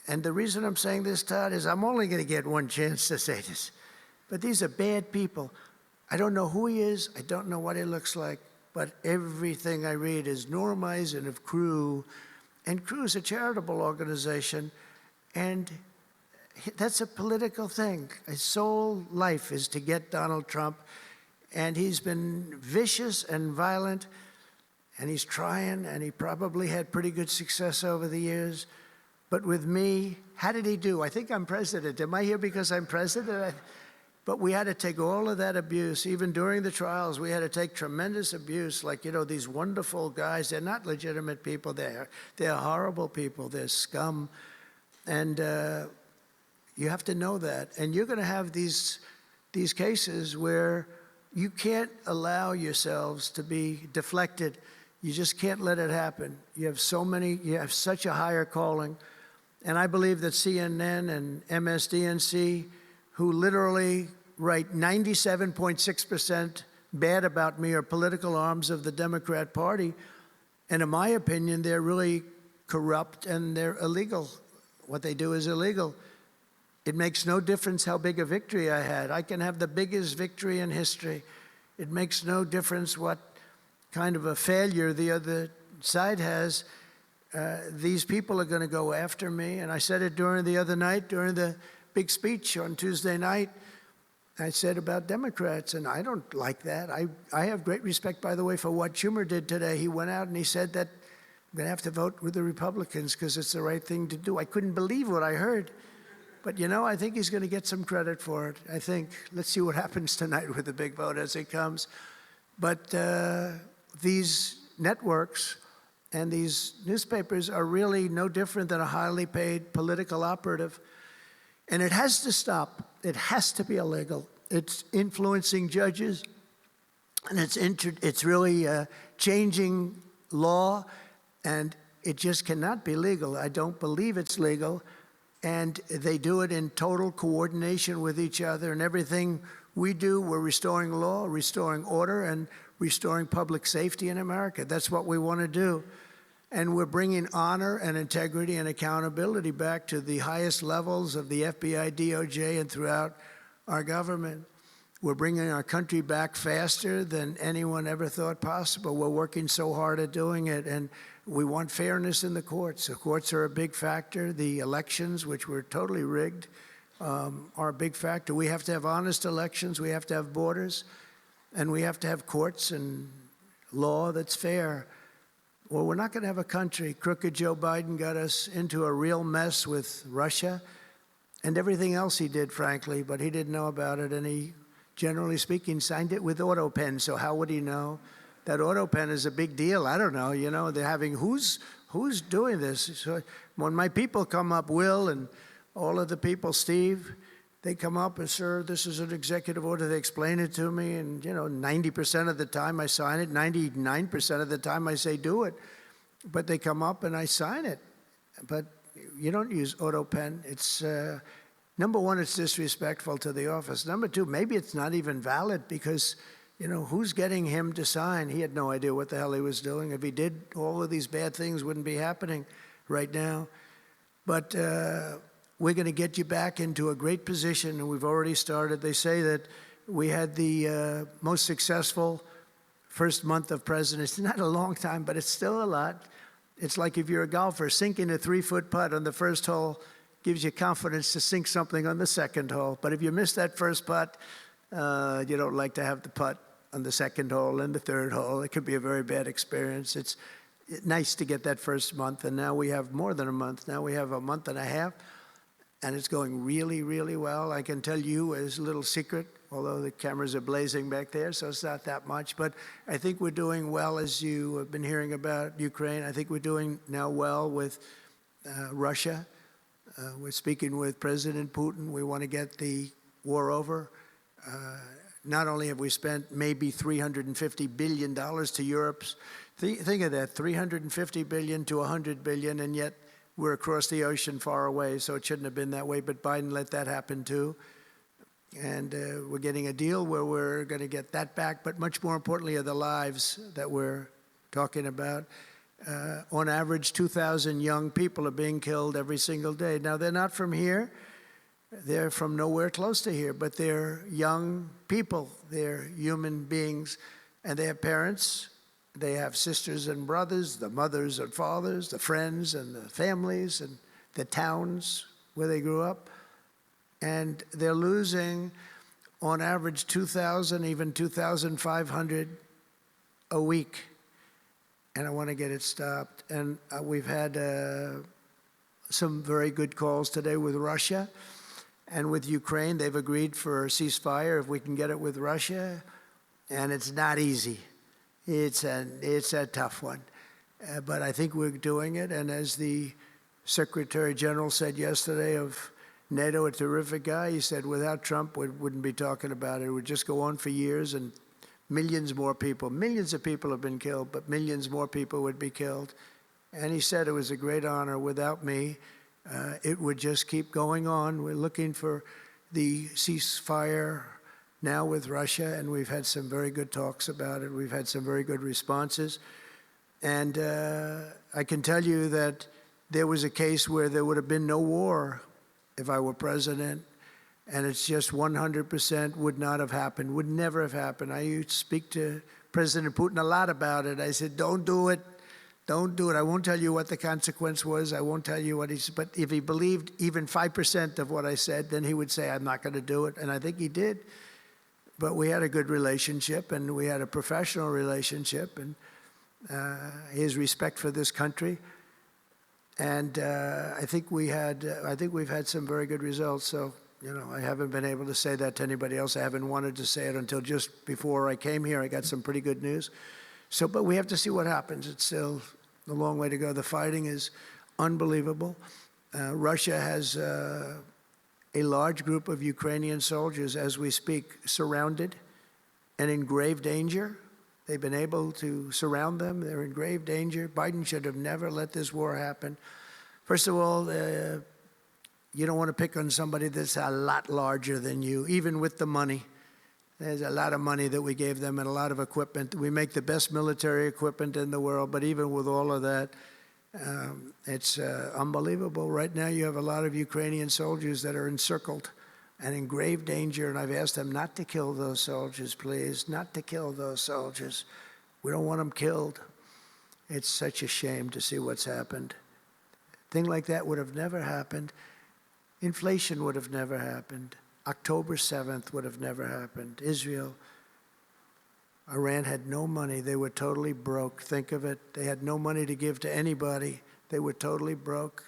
the reason I'm saying this, Todd, is I'm only going to get one chance to say this. But these are bad people. I don't know who he is. I don't know what he looks like. But everything I read is Norm Eisen of Crew. And Crew is a charitable organization. And that's a political thing. His sole life is to get Donald Trump. And he's been vicious and violent, and he's trying, and he probably had pretty good success over the years. But with me, how did he do? I think I'm president. Am I here because I'm president? But we had to take all of that abuse. Even during the trials, we had to take tremendous abuse. Like, these wonderful guys, they're not legitimate people. They're horrible people. They're scum. And you have to know that. And you're going to have these cases where you can't allow yourselves to be deflected. You just can't let it happen. You have such a higher calling. And I believe that CNN and MSDNC, who literally write 97.6% bad about me, are political arms of the Democrat Party. And in my opinion, they're really corrupt and they're illegal. What they do is illegal. It makes no difference how big a victory I had. I can have the biggest victory in history. It makes no difference what kind of a failure the other side has. These people are going to go after me. And I said it during the big speech on Tuesday night. I said about Democrats, and I don't like that. I have great respect, by the way, for what Schumer did today. He went out and he said that I'm going to have to vote with the Republicans because it's the right thing to do. I couldn't believe what I heard. But, I think he's going to get some credit for it. I think. Let's see what happens tonight with the big vote as it comes. But these networks and these newspapers are really no different than a highly paid political operative. And it has to stop. It has to be illegal. It's influencing judges, and it's really changing law, and it just cannot be legal. I don't believe it's legal. And they do it in total coordination with each other. And everything we do, we're restoring law, restoring order, and restoring public safety in America. That's what we want to do. And we're bringing honor and integrity and accountability back to the highest levels of the FBI, DOJ, and throughout our government. We're bringing our country back faster than anyone ever thought possible. We're working so hard at doing it. And we want fairness in the courts. The courts are a big factor. The elections, which were totally rigged, are a big factor. We have to have honest elections. We have to have borders. And we have to have courts and law that's fair. Well, we're not going to have a country. Crooked Joe Biden got us into a real mess with Russia and everything else he did, frankly, but he didn't know about it. And he, generally speaking, signed it with AutoPen. So how would he know? That AutoPen is a big deal. I don't know. They're having who's doing this? So when my people come up, Will and all of the people, Steve, they come up and, sir, this is an executive order. They explain it to me, and 90% of the time I sign it. 99% of the time I say do it, but they come up and I sign it. But you don't use AutoPen. It's number one, it's disrespectful to the office. Number two, maybe it's not even valid because. Who's getting him to sign? He had no idea what the hell he was doing. If he did, all of these bad things wouldn't be happening right now. But we're going to get you back into a great position, and we've already started. They say that we had the most successful first month of presidency. Not a long time, but it's still a lot. It's like if you're a golfer, sinking a 3-foot putt on the first hole gives you confidence to sink something on the second hole. But if you miss that first putt, you don't like to have the putt on the second hole and the third hole. It could be a very bad experience. It's nice to get that first month, and now we have more than a month. Now we have a month and a half, and it's going really, really well. I can tell you as a little secret, although the cameras are blazing back there, so it's not that much. But I think we're doing well, as you have been hearing about Ukraine. I think we're doing now well with Russia. We're speaking with President Putin. We want to get the war over. Not only have we spent maybe $350 billion to Europe's, think of that, $350 billion to $100 billion, and yet we're across the ocean far away, so it shouldn't have been that way, but Biden let that happen too. And we're getting a deal where we're going to get that back, but much more importantly are the lives that we're talking about. On average, 2,000 young people are being killed every single day. Now, they're not from here. They're from nowhere close to here, but they're young people. They're human beings, and they have parents. They have sisters and brothers, the mothers and fathers, the friends and the families and the towns where they grew up. And they're losing, on average, 2,000, even 2,500 a week. And I want to get it stopped. And we've had some very good calls today with Russia and with Ukraine. They've agreed for a ceasefire if we can get it with Russia. And it's not easy. It's a tough one. But I think we're doing it. And as the Secretary General said yesterday of NATO, a terrific guy, he said without Trump, we wouldn't be talking about it. It would just go on for years, and millions more people, millions of people have been killed, but millions more people would be killed. And he said it was a great honor. Without me, it would just keep going on. We're looking for the ceasefire now with Russia, and we've had some very good talks about it. We've had some very good responses. And I can tell you that there was a case where there would have been no war if I were president, and it's just 100% would not have happened, would never have happened. I used to speak to President Putin a lot about it. I said, don't do it. Don't do it. I won't tell you what the consequence was. I won't tell you what but if he believed even 5% of what I said, then he would say, I'm not going to do it. And I think he did. But we had a good relationship, and we had a professional relationship, and his respect for this country. And I think we've had some very good results. So, you know, I haven't been able to say that to anybody else. I haven't wanted to say it until just before I came here. I got some pretty good news. So, but we have to see what happens. It's still a long way to go. The fighting is unbelievable. Russia has a large group of Ukrainian soldiers, as we speak, surrounded and in grave danger. They've been able to surround them. They're in grave danger. Biden should have never let this war happen. First of all, you don't want to pick on somebody that's a lot larger than you, even with the money. There's a lot of money that we gave them and a lot of equipment. We make the best military equipment in the world, but even with all of that, it's unbelievable. Right now, you have a lot of Ukrainian soldiers that are encircled and in grave danger, and I've asked them not to kill those soldiers, please, not to kill those soldiers. We don't want them killed. It's such a shame to see what's happened. A thing like that would have never happened. Inflation would have never happened. October 7th would have never happened. Israel, Iran had no money. They were totally broke. Think of it. They had no money to give to anybody. They were totally broke.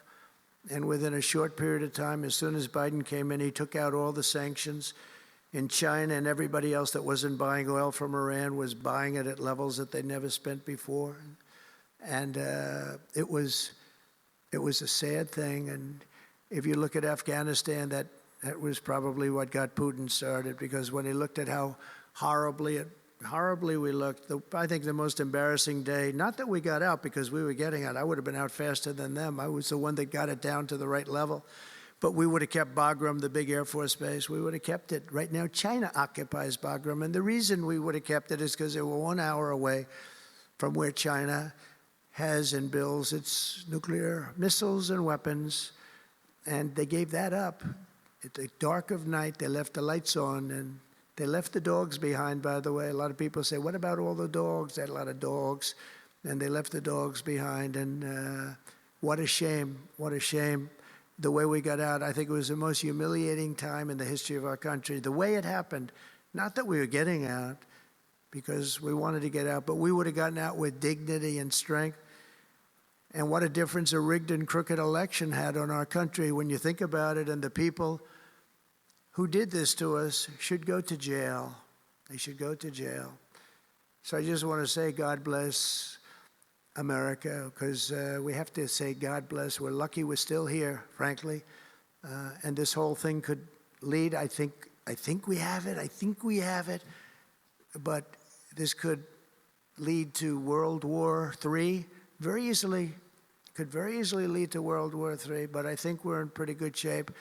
And within a short period of time, as soon as Biden came in, he took out all the sanctions. In China and everybody else that wasn't buying oil from Iran was buying it at levels that they never spent before. And it was a sad thing. And if you look at Afghanistan, that was probably what got Putin started, because when he looked at how horribly we looked, I think the most embarrassing day, not that we got out because we were getting out. I would have been out faster than them. I was the one that got it down to the right level. But we would have kept Bagram, the big Air Force base. We would have kept it. Right now, China occupies Bagram. And the reason we would have kept it is because they were 1 hour away from where China has and builds its nuclear missiles and weapons. And they gave that up. At the dark of night, they left the lights on, and They left the dogs behind, by the way. A lot of people say, what about all the dogs? They had a lot of dogs, and they left the dogs behind. And what a shame, what a shame. The way we got out, I think it was the most humiliating time in the history of our country. The way it happened, not that we were getting out, because we wanted to get out, but we would have gotten out with dignity and strength. And what a difference a rigged and crooked election had on our country when you think about it. And the people who did this to us should go to jail. They should go to jail. So I just want to say God bless America, because we have to say God bless. We're lucky we're still here, frankly. And this whole thing could lead, I think we have it. But this could lead to World War III very easily. Could very easily lead to World War III, but I think we're in pretty good shape.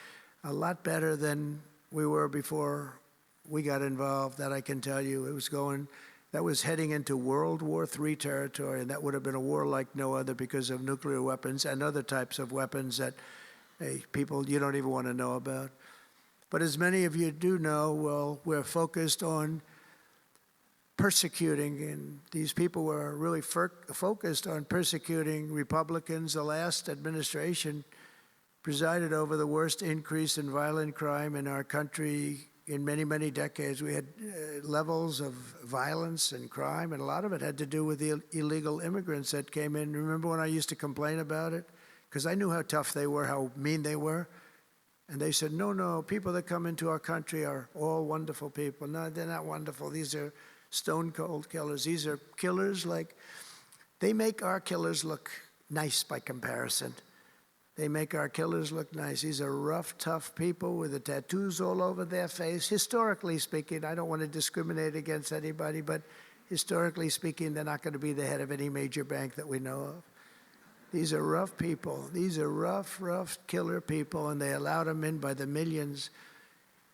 A lot better than we were before we got involved, that I can tell you. That was heading into World War III territory, and that would have been a war like no other because of nuclear weapons and other types of weapons that people you don't even want to know about. But as many of you do know, well, we're focused on persecuting, and these people were really focused on persecuting Republicans. The last administration presided over the worst increase in violent crime in our country in many, many decades. We had levels of violence and crime, and a lot of it had to do with the illegal immigrants that came in. Remember when I used to complain about it? Because I knew how tough they were, how mean they were. And they said, no, people that come into our country are all wonderful people. No, they're not wonderful. These are stone-cold killers. These are killers they make our killers look nice by comparison. They make our killers look nice. These are rough, tough people with the tattoos all over their face. Historically speaking, I don't want to discriminate against anybody, but historically speaking, they're not going to be the head of any major bank that we know of. These are rough people. These are rough killer people, and they allowed them in by the millions.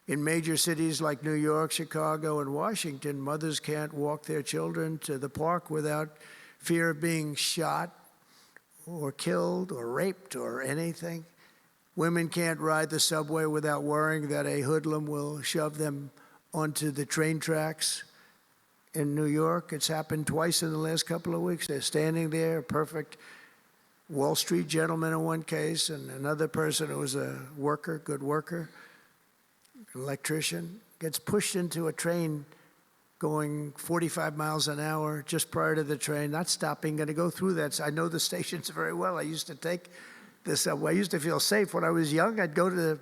In major cities like New York, Chicago, and Washington, mothers can't walk their children to the park without fear of being shot or killed or raped or anything. Women can't ride the subway without worrying that a hoodlum will shove them onto the train tracks. In New York, it's happened twice in the last couple of weeks. They're standing there, a perfect Wall Street gentleman in one case, and another person who was a worker, good worker, electrician, gets pushed into a train going 45 miles an hour just prior to the train, not stopping, going to go through that. I know the stations very well. I used to take the subway. I used to feel safe. When I was young,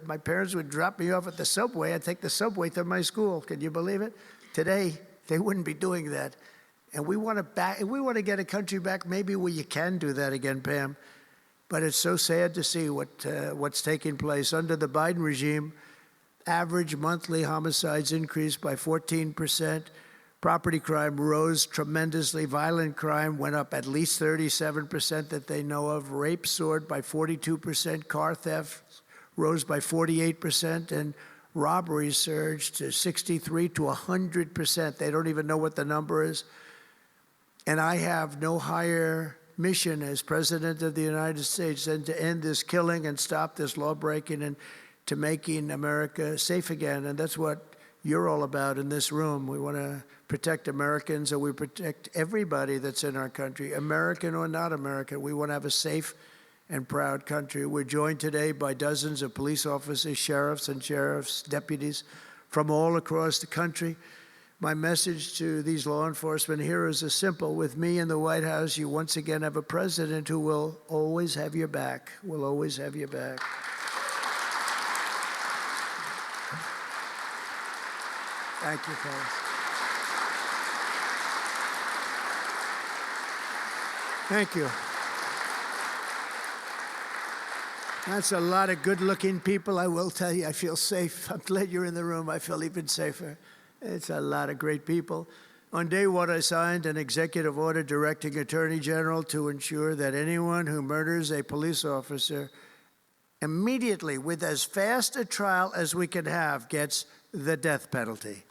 my parents would drop me off at the subway. I'd take the subway to my school. Can you believe it? Today, they wouldn't be doing that. And we want to get a country back maybe where you can do that again, Pam. But it's so sad to see what's taking place. Under the Biden regime, average monthly homicides increased by 14%. Property crime rose tremendously. Violent crime went up at least 37% that they know of. Rape soared by 42%. Car theft rose by 48%. And robberies surged to 63 to 100%. They don't even know what the number is. And I have no higher mission as President of the United States than to end this killing and stop this law-breaking and to making America safe again. And that's what you're all about in this room. We want to protect Americans, and we protect everybody that's in our country, American or not American. We want to have a safe and proud country. We're joined today by dozens of police officers, sheriffs and sheriff's deputies from all across the country. My message to these law enforcement heroes is simple. With me in the White House, you once again have a president who will always have your back, will always have your back. Thank you, fellas. Thank you. That's a lot of good-looking people. I will tell you, I feel safe. I'm glad you're in the room. I feel even safer. It's a lot of great people. On day one, I signed an executive order directing Attorney General to ensure that anyone who murders a police officer immediately, with as fast a trial as we can have, gets the death penalty.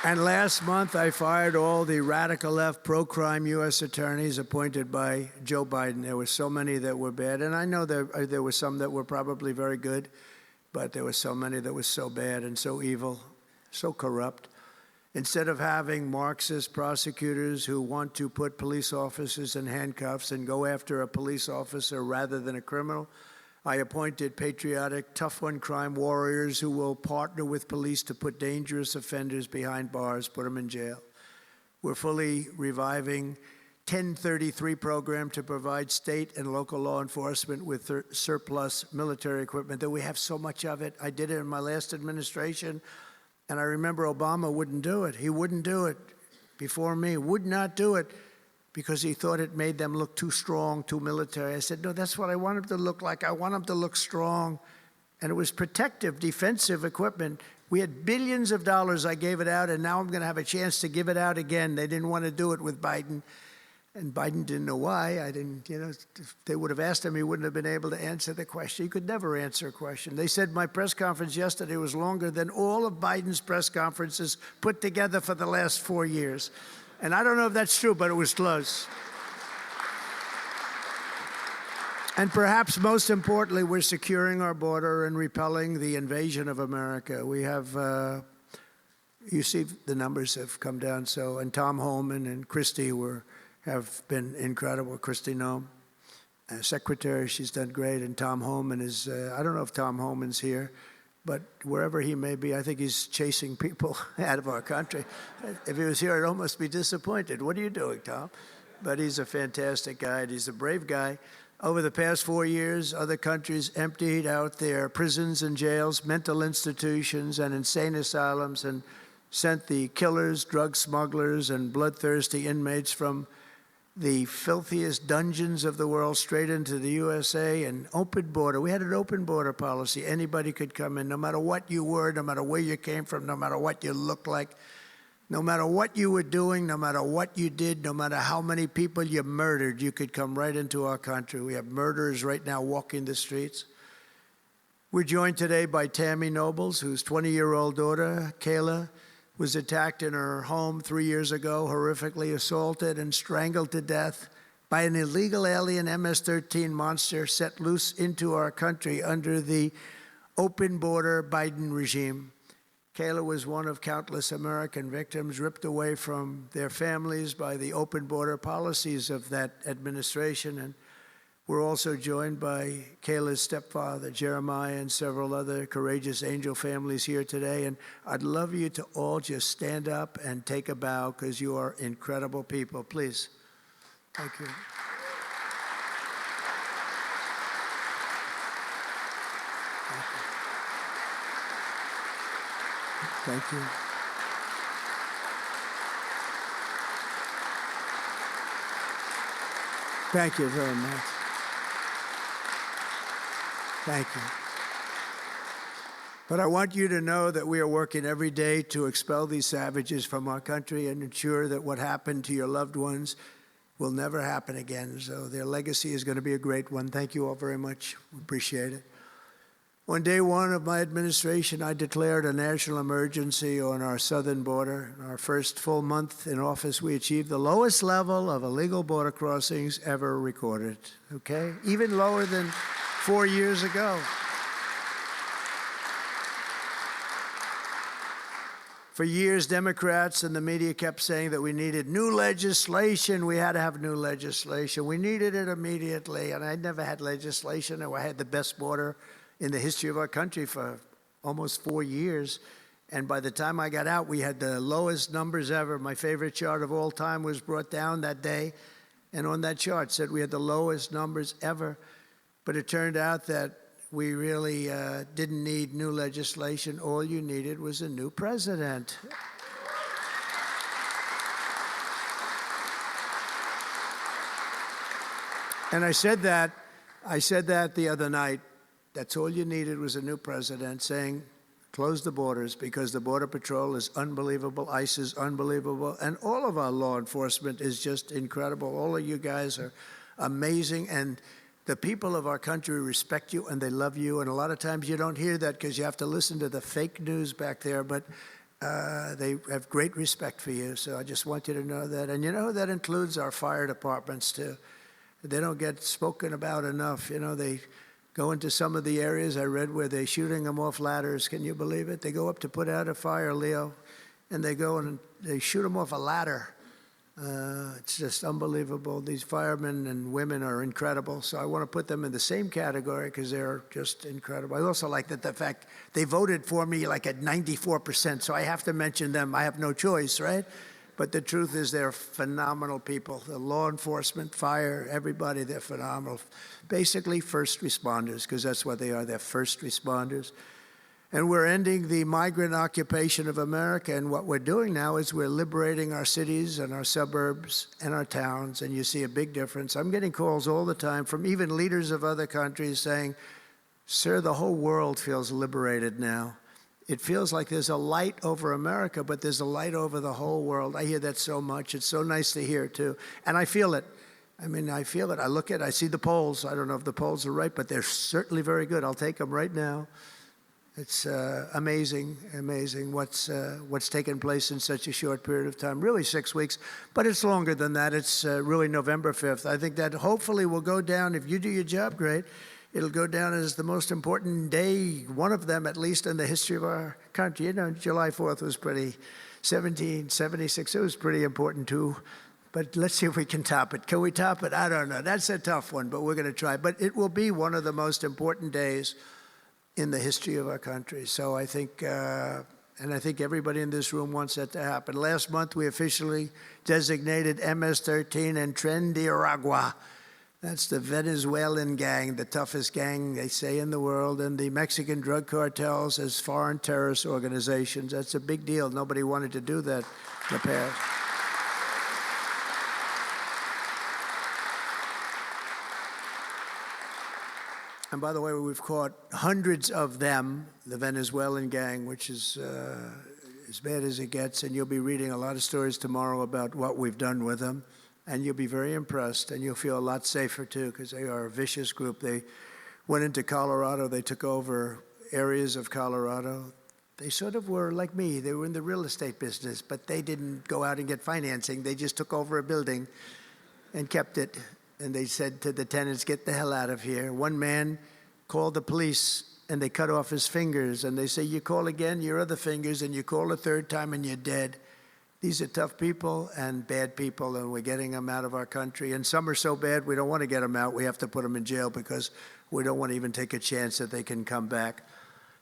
And last month, I fired all the radical left pro-crime U.S. attorneys appointed by Joe Biden. There were so many that were bad. And I know there were some that were probably very good, but there were so many that were so bad and so evil, so corrupt. Instead of having Marxist prosecutors who want to put police officers in handcuffs and go after a police officer rather than a criminal, I appointed patriotic, tough-on-crime warriors who will partner with police to put dangerous offenders behind bars, put them in jail. We're fully reviving 1033 program to provide state and local law enforcement with surplus military equipment, that we have so much of it. I did it in my last administration, and I remember Obama wouldn't do it. He wouldn't do it before me, would not do it, because he thought it made them look too strong, too military. I said, no, that's what I want them to look like. I want them to look strong. And it was protective, defensive equipment. We had billions of dollars. I gave it out, and now I'm going to have a chance to give it out again. They didn't want to do it with Biden, and Biden didn't know why. I didn't, if they would have asked him, he wouldn't have been able to answer the question. He could never answer a question. They said my press conference yesterday was longer than all of Biden's press conferences put together for the last 4 years. And I don't know if that's true, but it was close. And perhaps most importantly, we're securing our border and repelling the invasion of America. We have, you see the numbers have come down. So, and Tom Homan and Christie have been incredible. Christie Noem, Secretary, she's done great. And Tom Homan is, I don't know if Tom Homan's here, but wherever he may be, I think he's chasing people out of our country. If he was here, I'd almost be disappointed. What are you doing, Tom? But he's a fantastic guy, and he's a brave guy. Over the past 4 years, other countries emptied out their prisons and jails, mental institutions, and insane asylums, and sent the killers, drug smugglers, and bloodthirsty inmates from the filthiest dungeons of the world straight into the USA. And open border. We had an open border policy. Anybody could come in, no matter what you were, no matter where you came from, no matter what you looked like, no matter what you were doing, no matter what you did, no matter how many people you murdered, you could come right into our country. We have murderers right now walking the streets. We're joined today by Tammy Nobles, whose 20-year-old daughter, Kayla, was attacked in her home 3 years ago, horrifically assaulted and strangled to death by an illegal alien MS-13 monster set loose into our country under the open border Biden regime. Kayla was one of countless American victims ripped away from their families by the open border policies of that administration. And we're also joined by Kayla's stepfather, Jeremiah, and several other courageous angel families here today. And I'd love you to all just stand up and take a bow, because you are incredible people. Please. Thank you. Thank you. Thank you very much. Thank you. But I want you to know that we are working every day to expel these savages from our country and ensure that what happened to your loved ones will never happen again. So their legacy is going to be a great one. Thank you all very much. We appreciate it. On day one of my administration, I declared a national emergency on our southern border. In our first full month in office, we achieved the lowest level of illegal border crossings ever recorded, okay? Even lower than 4 years ago. For years, Democrats and the media kept saying that we needed new legislation. We had to have new legislation. We needed it immediately, and I never had legislation. I had the best border in the history of our country for almost 4 years. And by the time I got out, we had the lowest numbers ever. My favorite chart of all time was brought down that day. And on that chart said we had the lowest numbers ever. But it turned out that we really didn't need new legislation. All you needed was a new president. And I said that the other night. That's all you needed was a new president saying, close the borders, because the Border Patrol is unbelievable, ICE is unbelievable, and all of our law enforcement is just incredible. All of you guys are amazing, and the people of our country respect you and they love you, and a lot of times you don't hear that because you have to listen to the fake news back there, but They have great respect for you, so I just want you to know that. And that includes our fire departments too. They don't get spoken about enough. They go into some of the areas I read where they're shooting them off ladders. Can you believe it? They go up to put out a fire, Leo, and they go and they shoot them off a ladder. It's just unbelievable. These firemen and women are incredible. So I want to put them in the same category because they're just incredible. I also like the fact they voted for me like at 94%. So I have to mention them. I have no choice, right? But the truth is they're phenomenal people. The law enforcement, fire, everybody, they're phenomenal. Basically first responders, because that's what they are. They're first responders. And we're ending the migrant occupation of America. And what we're doing now is we're liberating our cities and our suburbs and our towns. And you see a big difference. I'm getting calls all the time from even leaders of other countries saying, sir, the whole world feels liberated now. It feels like there's a light over America, but there's a light over the whole world. I hear that so much. It's so nice to hear, too. And I feel it. I feel it. I see the polls. I don't know if the polls are right, but they're certainly very good. I'll take them right now. It's amazing what's taken place in such a short period of time, really 6 weeks, but it's longer than that. It's really November 5th. I think that hopefully will go down, if you do your job great, it'll go down as the most important day, one of them at least in the history of our country. July 4th was 1776, it was pretty important too. But let's see if we can top it. Can we top it? I don't know. That's a tough one, but we're going to try. But it will be one of the most important days in the history of our country. So I think, and I think everybody in this room wants that to happen. Last month, we officially designated MS-13 and Tren de Aragua. That's the Venezuelan gang, the toughest gang, they say, in the world, and the Mexican drug cartels as foreign terrorist organizations. That's a big deal. Nobody wanted to do that in the past. And by the way, we've caught hundreds of them, the Venezuelan gang, which is as bad as it gets. And you'll be reading a lot of stories tomorrow about what we've done with them. And you'll be very impressed, and you'll feel a lot safer, too, because they are a vicious group. They went into Colorado. They took over areas of Colorado. They sort of were like me. They were in the real estate business, but they didn't go out and get financing. They just took over a building and kept it. And they said to the tenants, get the hell out of here. One man called the police, and they cut off his fingers. And they say, you call again, your other fingers, and you call a third time, and you're dead. These are tough people and bad people, and we're getting them out of our country. And some are so bad, we don't want to get them out. We have to put them in jail because we don't want to even take a chance that they can come back.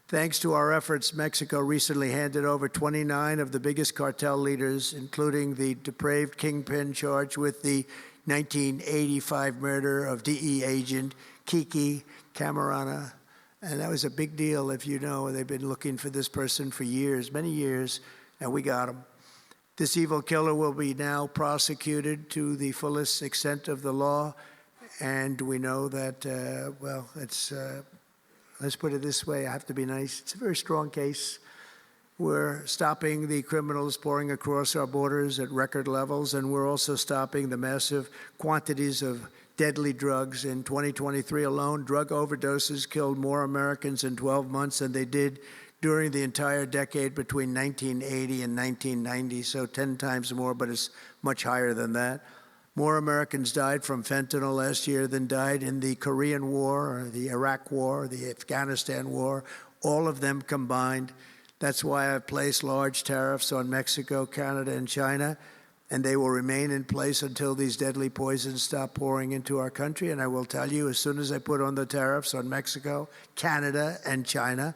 Thanks to our efforts, Mexico recently handed over 29 of the biggest cartel leaders, including the depraved kingpin charged with the 1985 murder of DE agent Kiki Camarena. And that was a big deal, if you know. They've been looking for this person for years, many years, and we got him. This evil killer will be now prosecuted to the fullest extent of the law. And we know that, let's put it this way, I have to be nice. It's a very strong case. We're stopping the criminals pouring across our borders at record levels, and we're also stopping the massive quantities of deadly drugs. In 2023 alone, drug overdoses killed more Americans in 12 months than they did during the entire decade between 1980 and 1990, so 10 times more, but it's much higher than that. More Americans died from fentanyl last year than died in the Korean War, or the Iraq War, the Afghanistan War, all of them combined. That's why I've placed large tariffs on Mexico, Canada, and China, and they will remain in place until these deadly poisons stop pouring into our country. And I will tell you, as soon as I put on the tariffs on Mexico, Canada, and China,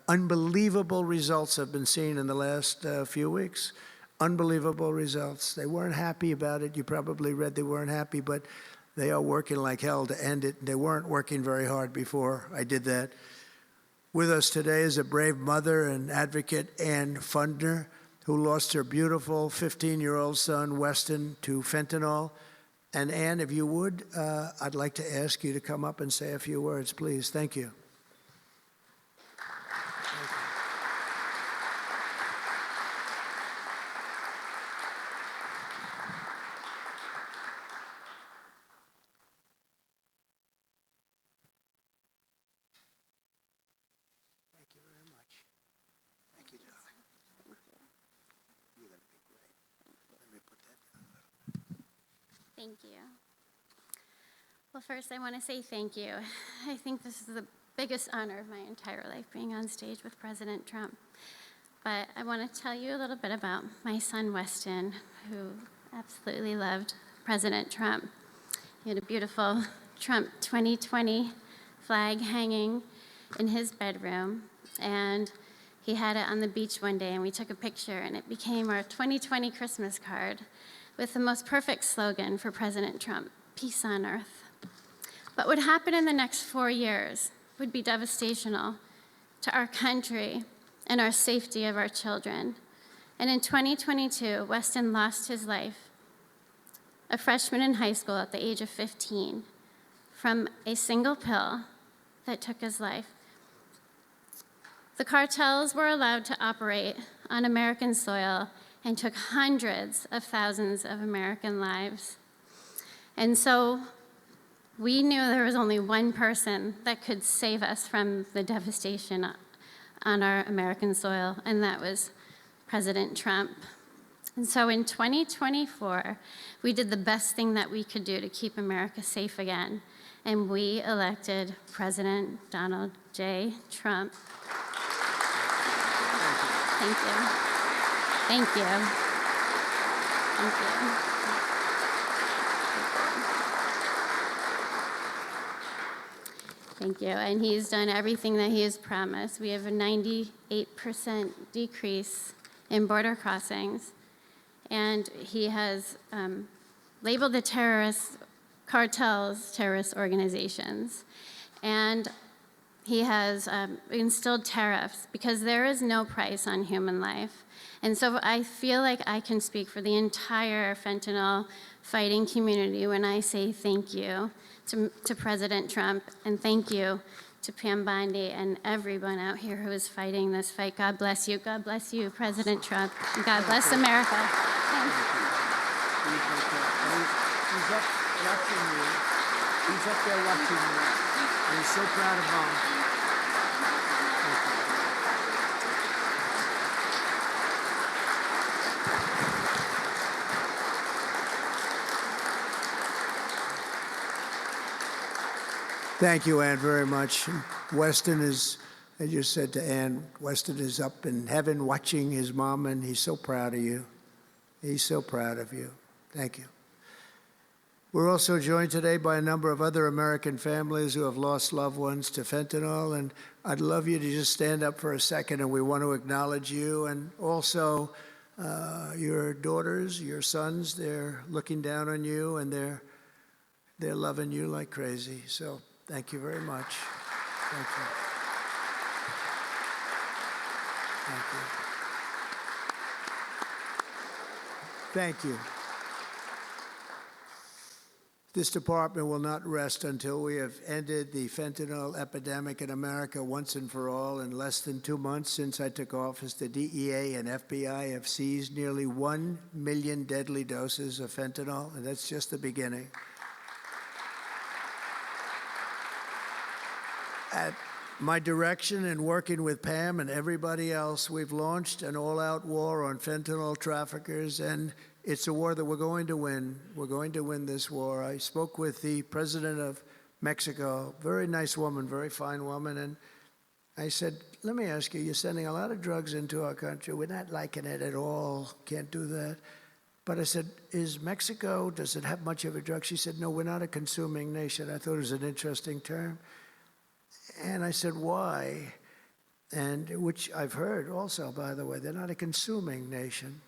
unbelievable results have been seen in the last few weeks. Unbelievable results. They weren't happy about it. You probably read they weren't happy, but they are working like hell to end it. They weren't working very hard before I did that. With us today is a brave mother and advocate, Ann Fundner, who lost her beautiful 15-year-old son, Weston, to fentanyl. And Ann, if you would, I'd like to ask you to come up and say a few words, please. Thank you. Thank you. Well, first I want to say thank you. I think this is the biggest honor of my entire life, being on stage with President Trump. But I want to tell you a little bit about my son, Weston, who absolutely loved President Trump. He had a beautiful Trump 2020 flag hanging in his bedroom, and he had it on the beach one day, and we took a picture, and it became our 2020 Christmas card with the most perfect slogan for President Trump: peace on earth. What would happen in the next 4 years would be devastational to our country and our safety of our children. And in 2022, Weston lost his life, a freshman in high school at the age of 15, from a single pill that took his life. The cartels were allowed to operate on American soil and took hundreds of thousands of American lives. And so we knew there was only one person that could save us from the devastation on our American soil, and that was President Trump. And so in 2024, we did the best thing that we could do to keep America safe again, and we elected President Donald J. Trump. Thank you. Thank you. Thank you. Thank you. And he's done everything that he has promised. We have a 98% decrease in border crossings. And he has labeled the terrorist cartels terrorist organizations. And he has instilled tariffs because there is no price on human life. And so I feel like I can speak for the entire fentanyl fighting community when I say thank you to President Trump, and thank you to Pam Bondi and everyone out here who is fighting this fight. God bless you. God bless you, President Trump. And God bless America. Thank you. He's up watching you. He's up there watching you. And he's so proud of Mom. Thank you, Ann, very much. Weston is, I just said to Ann, Weston is up in heaven watching his mom, and he's so proud of you. He's so proud of you. Thank you. We're also joined today by a number of other American families who have lost loved ones to fentanyl, and I'd love you to just stand up for a second, and we want to acknowledge you, and also your daughters, your sons. They're looking down on you, and they're loving you like crazy. So thank you very much. Thank you. Thank you. Thank you. This department will not rest until we have ended the fentanyl epidemic in America once and for all. In less than 2 months since I took office, the DEA and FBI have seized nearly 1 million deadly doses of fentanyl, and that's just the beginning. At my direction and working with Pam and everybody else, we've launched an all-out war on fentanyl traffickers, and it's a war that we're going to win. We're going to win this war. I spoke with the president of Mexico, very nice woman, very fine woman, and I said, let me ask you, you're sending a lot of drugs into our country. We're not liking it at all. Can't do that. But I said, is Mexico, does it have much of a drug? She said, no, we're not a consuming nation. I thought it was an interesting term. And I said, why? And which I've heard also, by the way, they're not a consuming nation.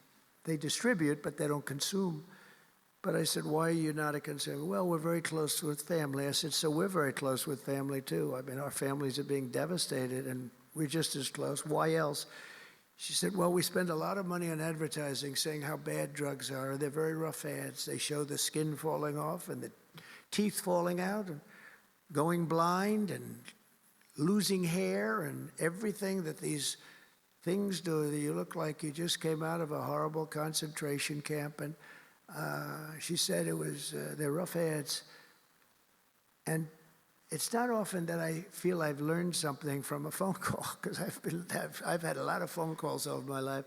They distribute, but they don't consume. But I said, why are you not a consumer? Well, we're very close with family. I said, so we're very close with family, too. I mean, our families are being devastated, and we're just as close. Why else? She said, well, we spend a lot of money on advertising saying how bad drugs are. They're very rough ads. They show the skin falling off and the teeth falling out and going blind and losing hair and everything that these things do. You look like you just came out of a horrible concentration camp. And she said it was, they're rough ads. And it's not often that I feel I've learned something from a phone call, because I've had a lot of phone calls over my life.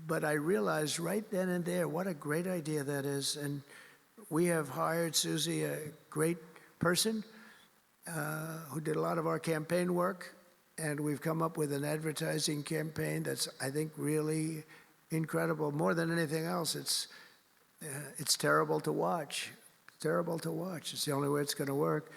But I realized right then and there what a great idea that is. And we have hired, Susie, a great person who did a lot of our campaign work, and we've come up with an advertising campaign that's, I think, really incredible. More than anything else, it's terrible to watch. Terrible to watch. It's the only way it's going to work.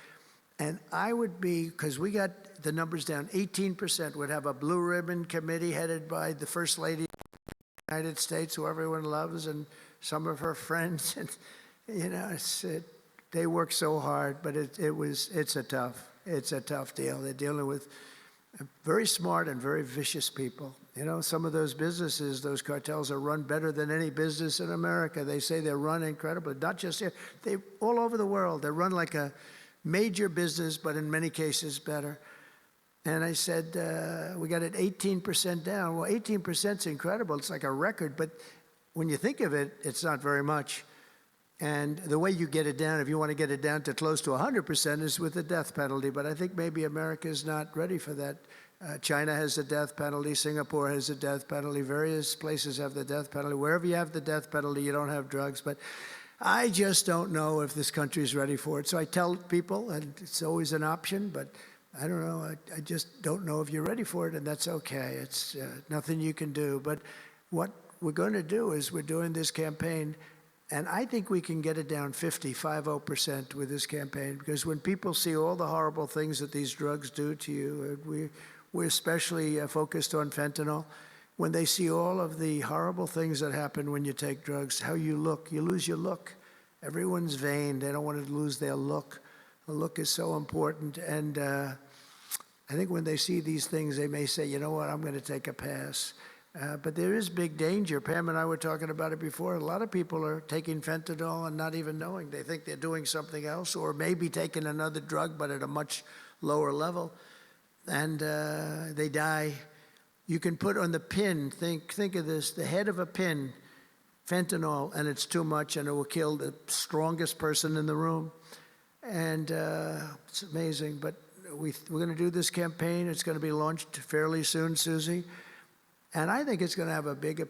And I would be, because we got the numbers down, 18% would have a blue ribbon committee headed by the First Lady of the United States, who everyone loves, and some of her friends. And, you know, they work so hard, but it's a tough deal. They're dealing with very smart and very vicious people. You know, some of those businesses, those cartels are run better than any business in America. They say they're run incredibly, not just here, they all over the world. They're run like a major business, but in many cases better. And I said, we got it 18% down. Well, 18% is incredible. It's like a record, but when you think of it, it's not very much. And the way you get it down, if you want to get it down to close to 100%, is with the death penalty. But I think maybe America is not ready for that. China has the death penalty. Singapore has the death penalty. Various places have the death penalty. Wherever you have the death penalty, you don't have drugs. But I just don't know if this country is ready for it. So I tell people, and it's always an option, but I don't know. I just don't know if you're ready for it, and that's okay. It's nothing you can do. But what we're going to do is we're doing this campaign, and I think we can get it down 50% with this campaign, because when people see all the horrible things that these drugs do to you, we're especially focused on fentanyl. When they see all of the horrible things that happen when you take drugs, how you look, you lose your look. Everyone's vain. They don't want to lose their look. The look is so important. And I think when they see these things, they may say, you know what, I'm going to take a pass. But there is big danger. Pam and I were talking about it before. A lot of people are taking fentanyl and not even knowing. They think they're doing something else, or maybe taking another drug, but at a much lower level. And they die. You can put on the pin, think of this, the head of a pin, fentanyl, and it's too much, and it will kill the strongest person in the room. And it's amazing. But we're going to do this campaign. It's going to be launched fairly soon, Susie. And I think it's going to have a big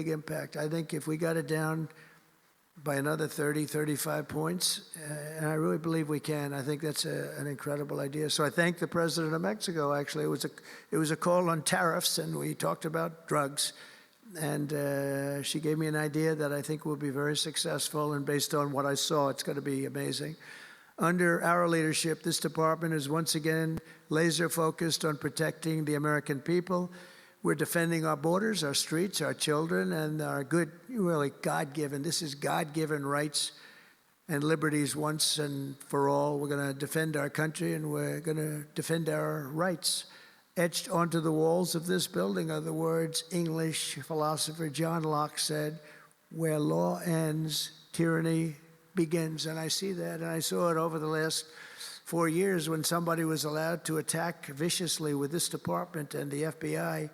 impact. I think if we got it down by another 30, 35 points, and I really believe we can. I think that's an incredible idea. So I thank the president of Mexico, actually. It was a call on tariffs, and we talked about drugs. And she gave me an idea that I think will be very successful, and based on what I saw, it's going to be amazing. Under our leadership, this department is once again laser focused on protecting the American people. We're defending our borders, our streets, our children, and our good, really God-given, this is God-given rights and liberties once and for all. We're going to defend our country, and we're going to defend our rights. Etched onto the walls of this building are the words English philosopher John Locke said, "Where law ends, tyranny begins." And I see that, and I saw it over the last 4 years when somebody was allowed to attack viciously with this department and the FBI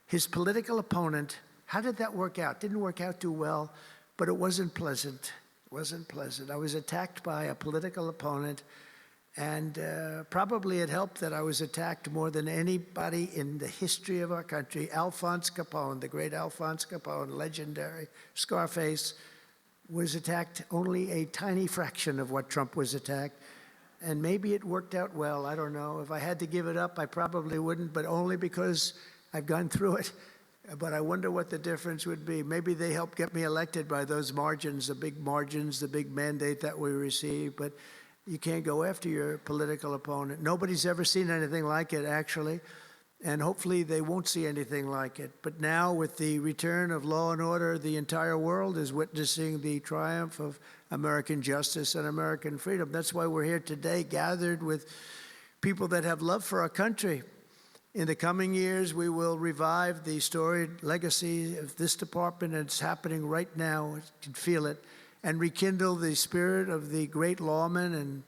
his political opponent. How did that work out? Didn't work out too well, but it wasn't pleasant. It wasn't pleasant. I was attacked by a political opponent, and probably it helped that I was attacked more than anybody in the history of our country. Alphonse Capone, the great Alphonse Capone, legendary, Scarface, was attacked only a tiny fraction of what Trump was attacked. And maybe it worked out well. I don't know. If I had to give it up, I probably wouldn't, but only because I've gone through it. But I wonder what the difference would be. Maybe they helped get me elected by those margins, the big mandate that we received. But you can't go after your political opponent. Nobody's ever seen anything like it, actually. And hopefully they won't see anything like it. But now, with the return of law and order, the entire world is witnessing the triumph of American justice and American freedom. That's why we're here today, gathered with people that have love for our country. In the coming years, we will revive the storied legacy of this department, and it's happening right now. You can feel it. And rekindle the spirit of the great lawmen and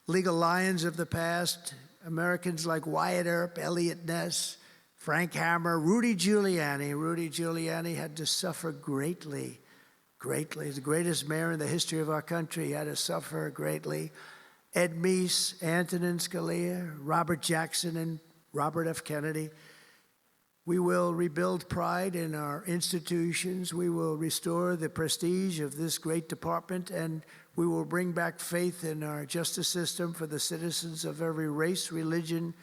legal lions of the past, Americans like Wyatt Earp, Elliot Ness, Frank Hammer, Rudy Giuliani. Rudy Giuliani had to suffer greatly, greatly. The greatest mayor in the history of our country had to suffer greatly. Ed Meese, Antonin Scalia, Robert Jackson, and Robert F. Kennedy. We will rebuild pride in our institutions. We will restore the prestige of this great department, and we will bring back faith in our justice system for the citizens of every race, religion,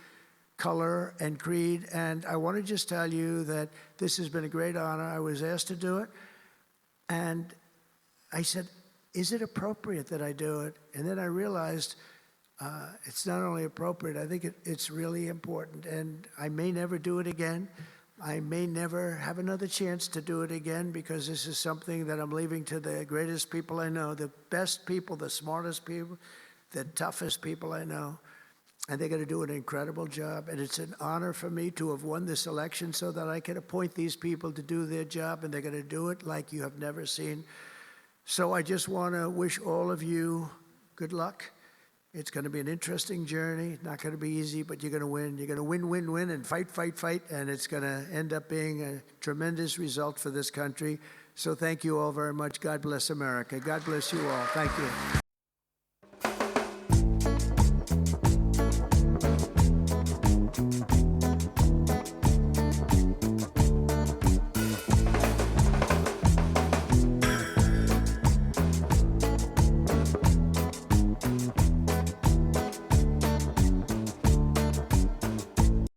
color, and creed. And I want to just tell you that this has been a great honor. I was asked to do it, and I said, is it appropriate that I do it? And then I realized it's not only appropriate, I think it's really important. And I may never do it again. I may never have another chance to do it again, because this is something that I'm leaving to the greatest people I know, the best people, the smartest people, the toughest people I know. And they're going to do an incredible job. And it's an honor for me to have won this election so that I can appoint these people to do their job, and they're going to do it like you have never seen. So I just want to wish all of you good luck. It's going to be an interesting journey. Not going to be easy, but you're going to win. You're going to win, win, win, and fight, fight, fight. And it's going to end up being a tremendous result for this country. So thank you all very much. God bless America. God bless you all. Thank you.